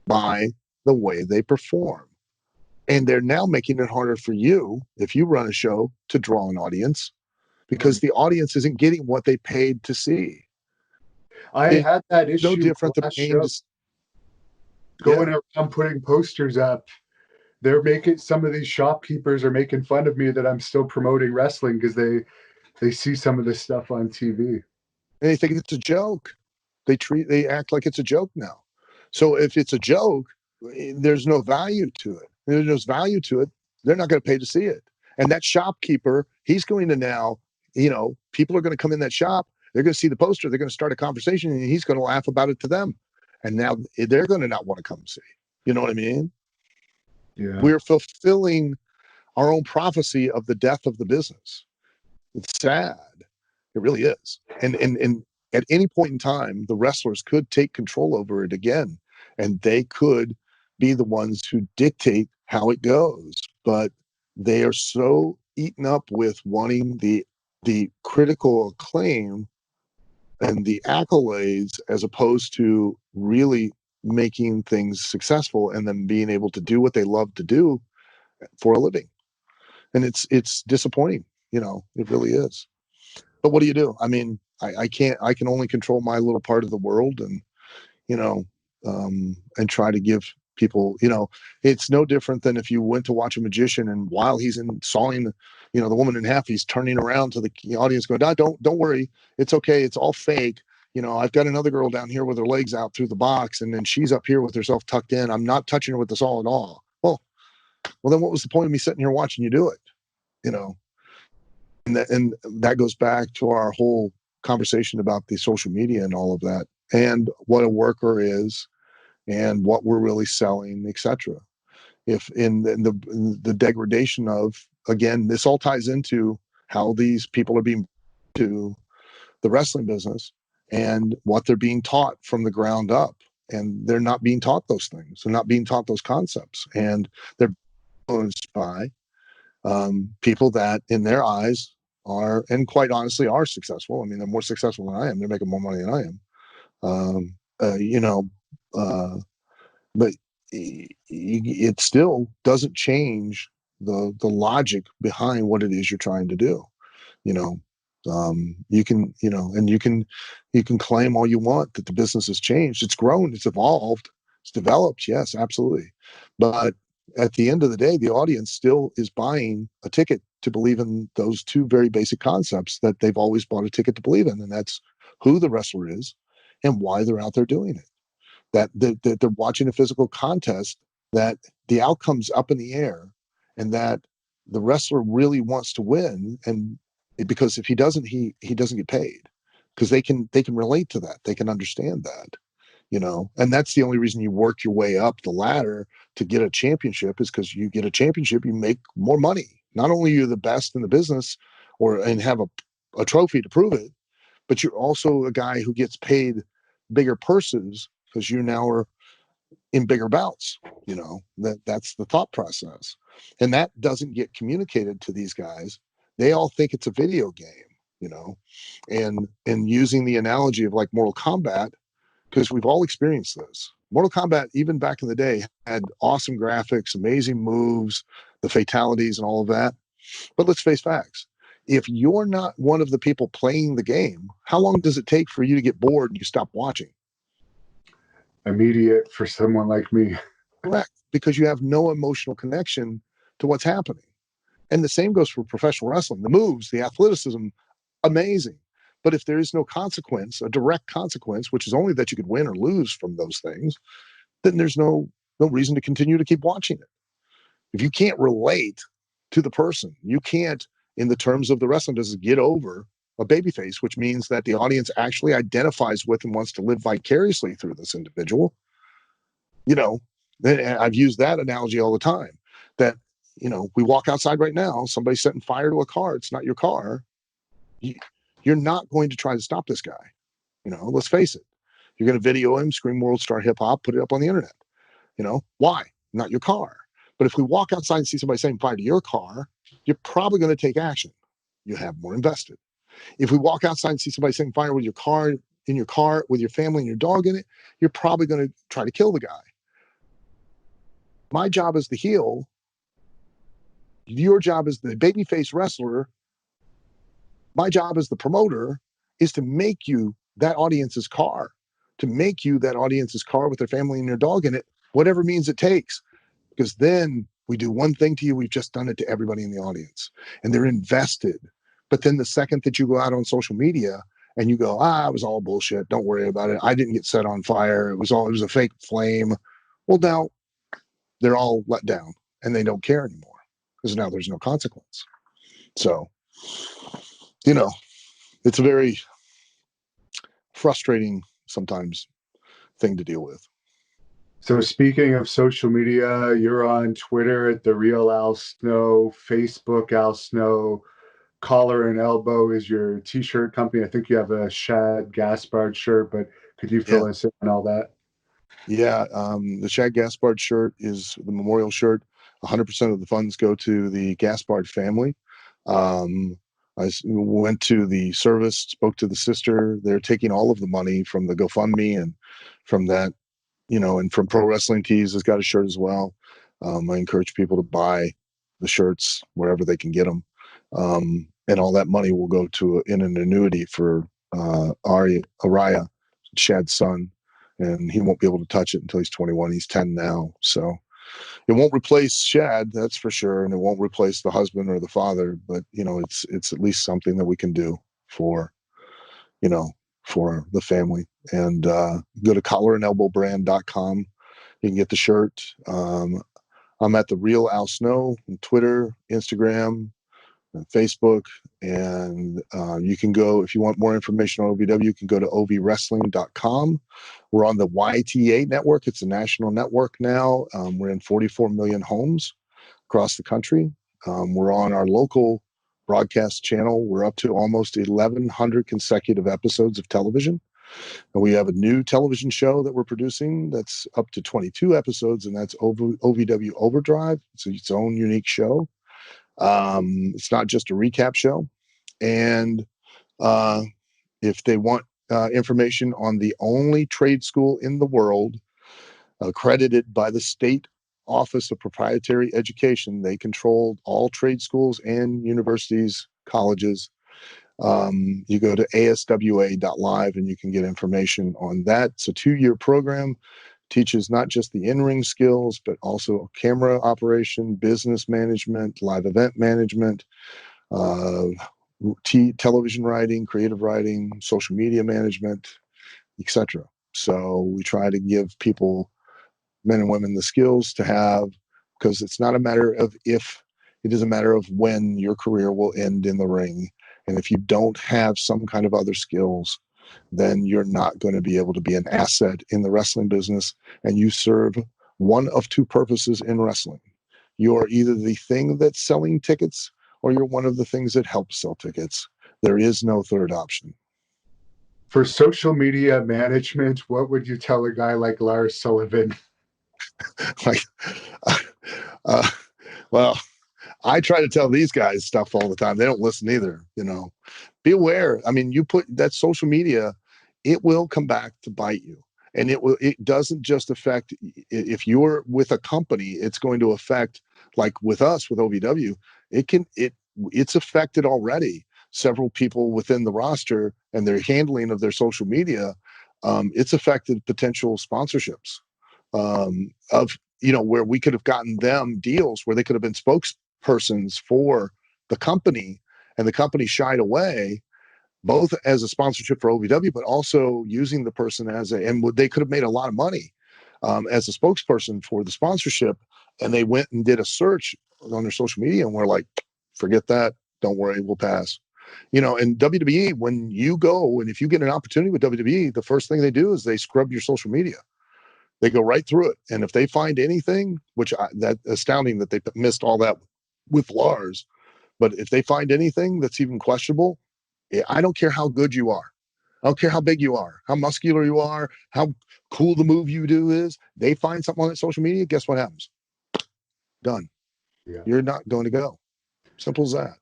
by the way they perform. And they're now making it harder for you, if you run a show, to draw an audience because the audience isn't getting what they paid to see. I It's had that no issue with the different than last paying show. to. Yeah. Going around putting posters up, they're making, some of these shopkeepers are making fun of me that I'm still promoting wrestling because they see some of this stuff on TV. And they think it's a joke. They act like it's a joke now. So if it's a joke, there's no value to it. There's no value to it. They're not going to pay to see it. And that shopkeeper, he's going to now, people are going to come in that shop. They're going to see the poster. They're going to start a conversation, and he's going to laugh about it to them. And now they're going to not want to come see. You know what I mean? Yeah. We're fulfilling our own prophecy of the death of the business. It's sad. It really is. And at any point in time, the wrestlers could take control over it again, and they could be the ones who dictate how it goes. But they are so eaten up with wanting the critical acclaim and the accolades as opposed to really making things successful and then being able to do what they love to do for a living. And it's disappointing. It really is. But what do you do? I mean, I can only control my little part of the world, and you know and try to give people, it's no different than if you went to watch a magician, and while he's sawing the woman in half, he's turning around to the audience going, don't worry, it's okay, it's all fake. I've got another girl down here with her legs out through the box, and then she's up here with herself tucked in. I'm not touching her with the saw at all. Well, then what was the point of me sitting here watching you do it? And that goes back to our whole conversation about the social media and all of that, and what a worker is, and what we're really selling, etc. If in the degradation of, again, this all ties into how these people are being to the wrestling business and what they're being taught from the ground up, and they're not being taught those things. They're not being taught those concepts, and they're influenced by people that in their eyes are, and quite honestly, are successful. I mean, they're more successful than I am. They're making more money than I am. Um, uh, you know, uh, but it still doesn't change the logic behind what it is you're trying to do. you know you can, and you can claim all you want that the business has changed, it's grown, it's evolved, it's developed, yes, absolutely. But at the end of the day, the audience still is buying a ticket to believe in those two very basic concepts that they've always bought a ticket to believe in, and that's who the wrestler is and why they're out there doing it. That they're watching a physical contest, that the outcome's up in the air, and that the wrestler really wants to win, and because if he doesn't, he doesn't get paid, because they can relate to that, they can understand that, and that's the only reason you work your way up the ladder to get a championship, is because you get a championship, you make more money. Not only are you the best in the business and have a trophy to prove it, but you're also a guy who gets paid bigger purses because you now are in bigger bouts. That's the thought process, and that doesn't get communicated to these guys. They all think it's a video game, you know and using the analogy of like Mortal Kombat, because we've all experienced this. Mortal Kombat, even back in the day, had awesome graphics, amazing moves, the fatalities and all of that. But let's face facts. If you're not one of the people playing the game, how long does it take for you to get bored and you stop watching? Immediate for someone like me. Correct. Because you have no emotional connection to what's happening. And the same goes for professional wrestling. The moves, the athleticism, amazing. But if there is no consequence, a direct consequence, which is only that you could win or lose from those things, then there's no reason to continue to keep watching it. If you can't relate to the person, you can't, in the terms of the wrestling business, get over a babyface, which means that the audience actually identifies with and wants to live vicariously through this individual. And I've used that analogy all the time, that, we walk outside right now, somebody's setting fire to a car, it's not your car. You're not going to try to stop this guy. Let's face it. You're going to video him, scream world star hip hop, put it up on the internet. Why? Not your car. But if we walk outside and see somebody setting fire to your car, you're probably going to take action. You have more invested. If we walk outside and see somebody setting fire with your car, in your car, with your family and your dog in it, you're probably going to try to kill the guy. My job as the heel, your job as the babyface wrestler, my job as the promoter is to make you that audience's car, to make you that audience's car with their family and their dog in it, whatever means it takes. Because then we do one thing to you, we've just done it to everybody in the audience, and they're invested. But then the second that you go out on social media and you go, it was all bullshit, don't worry about it, I didn't get set on fire, it was a fake flame. Well, now they're all let down and they don't care anymore because now there's no consequence. So, it's a very frustrating sometimes thing to deal with. So speaking of social media, you're on Twitter at The Real Al Snow, Facebook Al Snow, Collar and Elbow is your t-shirt company. I think you have a Shad Gaspard shirt, but could you fill us in on all that? Yeah, the Shad Gaspard shirt is the memorial shirt. 100% of the funds go to the Gaspard family. I went to the service, spoke to the sister. They're taking all of the money from the GoFundMe and from that, and from Pro Wrestling Tees has got a shirt as well. I encourage people to buy the shirts wherever they can get them. And all that money will go in an annuity for Araya, Shad's son. And he won't be able to touch it until he's 21. He's 10 now. So it won't replace Shad, that's for sure. And it won't replace the husband or the father, but it's at least something that we can do for the family. And go to collarandelbowbrand.com. You can get the shirt. I'm at The Real Al Snow on Twitter, Instagram, and Facebook. And you can go, if you want more information on OVW, you can go to ovwrestling.com. We're on the YTA network. It's a national network now. We're in 44 million homes across the country. We're on our local broadcast channel. We're up to almost 1,100 consecutive episodes of television. And we have a new television show that we're producing that's up to 22 episodes, and that's OVW Overdrive. It's its own unique show. It's not just a recap show. And if they want information on the only trade school in the world accredited by the State Office of Proprietary Education, they control all trade schools and universities, colleges. You go to aswa.live and you can get information on that. It's a 2-year program, teaches not just the in-ring skills, but also camera operation, business management, live event management, television writing, creative writing, social media management, etc. So we try to give people, men and women, the skills to have, because it's not a matter of if, it is a matter of when your career will end in the ring. And if you don't have some kind of other skills, then you're not going to be able to be an asset in the wrestling business. And you serve one of two purposes in wrestling. You're either the thing that's selling tickets, or you're one of the things that helps sell tickets. There is no third option. For social media management, what would you tell a guy like Lars Sullivan? Well, I try to tell these guys stuff all the time. They don't listen either. Be aware. I mean, you put that social media, it will come back to bite you. And it doesn't just affect, if you're with a company, it's going to affect, like with us, with OVW, it's affected already several people within the roster and their handling of their social media. It's affected potential sponsorships where we could have gotten them deals where they could have been spokespersons for the company, and the company shied away, both as a sponsorship for OVW, but also using the person and they could have made a lot of money as a spokesperson for the sponsorship. And they went and did a search on their social media and we're like, forget that. Don't worry, we'll pass. And WWE, when you go, and if you get an opportunity with WWE, the first thing they do is they scrub your social media. They go right through it. And if they find anything, that astounding that they missed all that with Lars, but if they find anything that's even questionable, I don't care how good you are. I don't care how big you are, how muscular you are, how cool the move you do is. They find something on that social media, guess what happens? Done. Yeah. You're not going to go. Simple as that.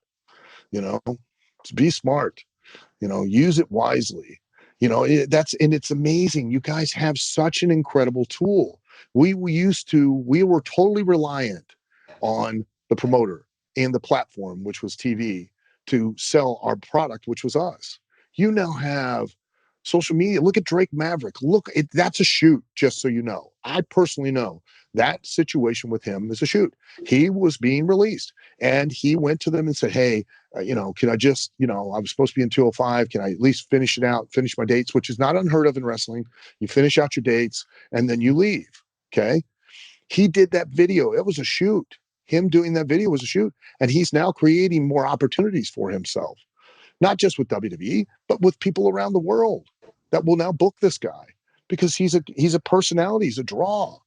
Be smart. Use it wisely. And it's amazing. You guys have such an incredible tool. We were totally reliant on the promoter and the platform, which was TV, to sell our product, which was us. You now have social media. Look at Drake Maverick. That's a shoot, just so you know. I personally know that situation with him is a shoot. He was being released, and he went to them and said, hey, can I just, I was supposed to be in 205. Can I at least finish it out, finish my dates, which is not unheard of in wrestling. You finish out your dates, and then you leave, okay? He did that video. It was a shoot. Him doing that video was a shoot, and he's now creating more opportunities for himself, not just with WWE, but with people around the world that will now book this guy because he's a personality, he's a draw.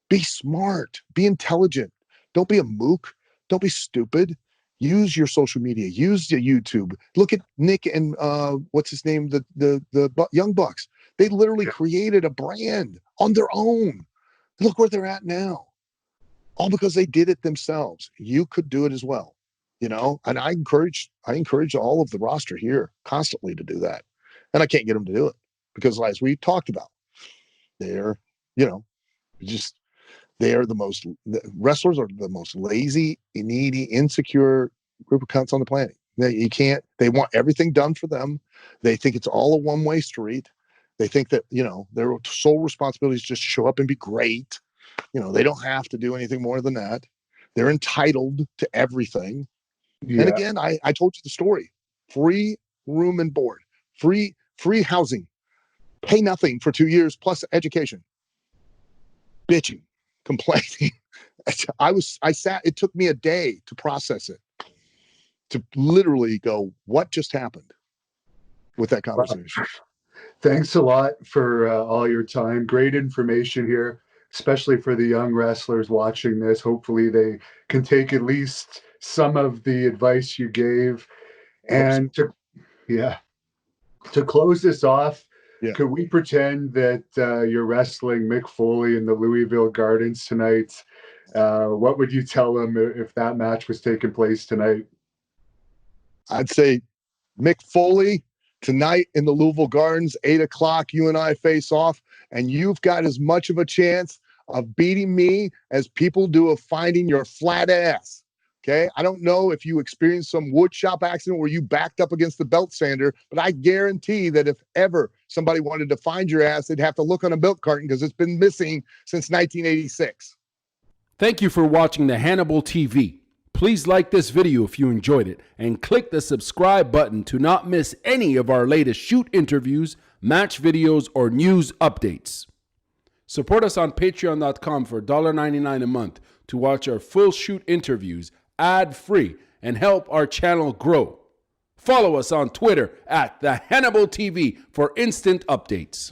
Be smart, be intelligent. Don't be a mook. Don't be stupid. Use your social media. Use your YouTube. Look at Nick and what's his name, the Young Bucks. They literally created a brand on their own. Look where they're at now. All because they did it themselves. You could do it as well, and I encourage all of the roster here constantly to do that. And I can't get them to do it because, as we talked about, they're, just the wrestlers are the most lazy, needy, insecure group of cunts on the planet. They want everything done for them. They think it's all a one-way street. They think that, their sole responsibility is just show up and be great. They don't have to do anything more than that. They're entitled to everything. Yeah. And again, I told you the story. Free room and board, free housing, pay nothing for 2 years plus education. Bitching, complaining. It took me a day to process it, to literally go, what just happened with that conversation? Thanks a lot for all your time. Great information here, especially for the young wrestlers watching this. Hopefully they can take at least some of the advice you gave. And to close this off, could we pretend that you're wrestling Mick Foley in the Louisville Gardens tonight? What would you tell him if that match was taking place tonight? I'd say, Mick Foley, tonight in the Louisville Gardens, 8:00, you and I face off, and you've got as much of a chance of beating me as people do of finding your flat ass. Okay? I don't know if you experienced some wood shop accident where you backed up against the belt sander, but I guarantee that if ever somebody wanted to find your ass, they'd have to look on a milk carton because it's been missing since 1986. Thank you for watching the Hannibal TV. Please like this video if you enjoyed it and click the subscribe button to not miss any of our latest shoot interviews, match videos, or news updates. Support us on patreon.com for $1.99 a month to watch our full shoot interviews ad-free and help our channel grow. Follow us on Twitter at the Hannibal TV for instant updates.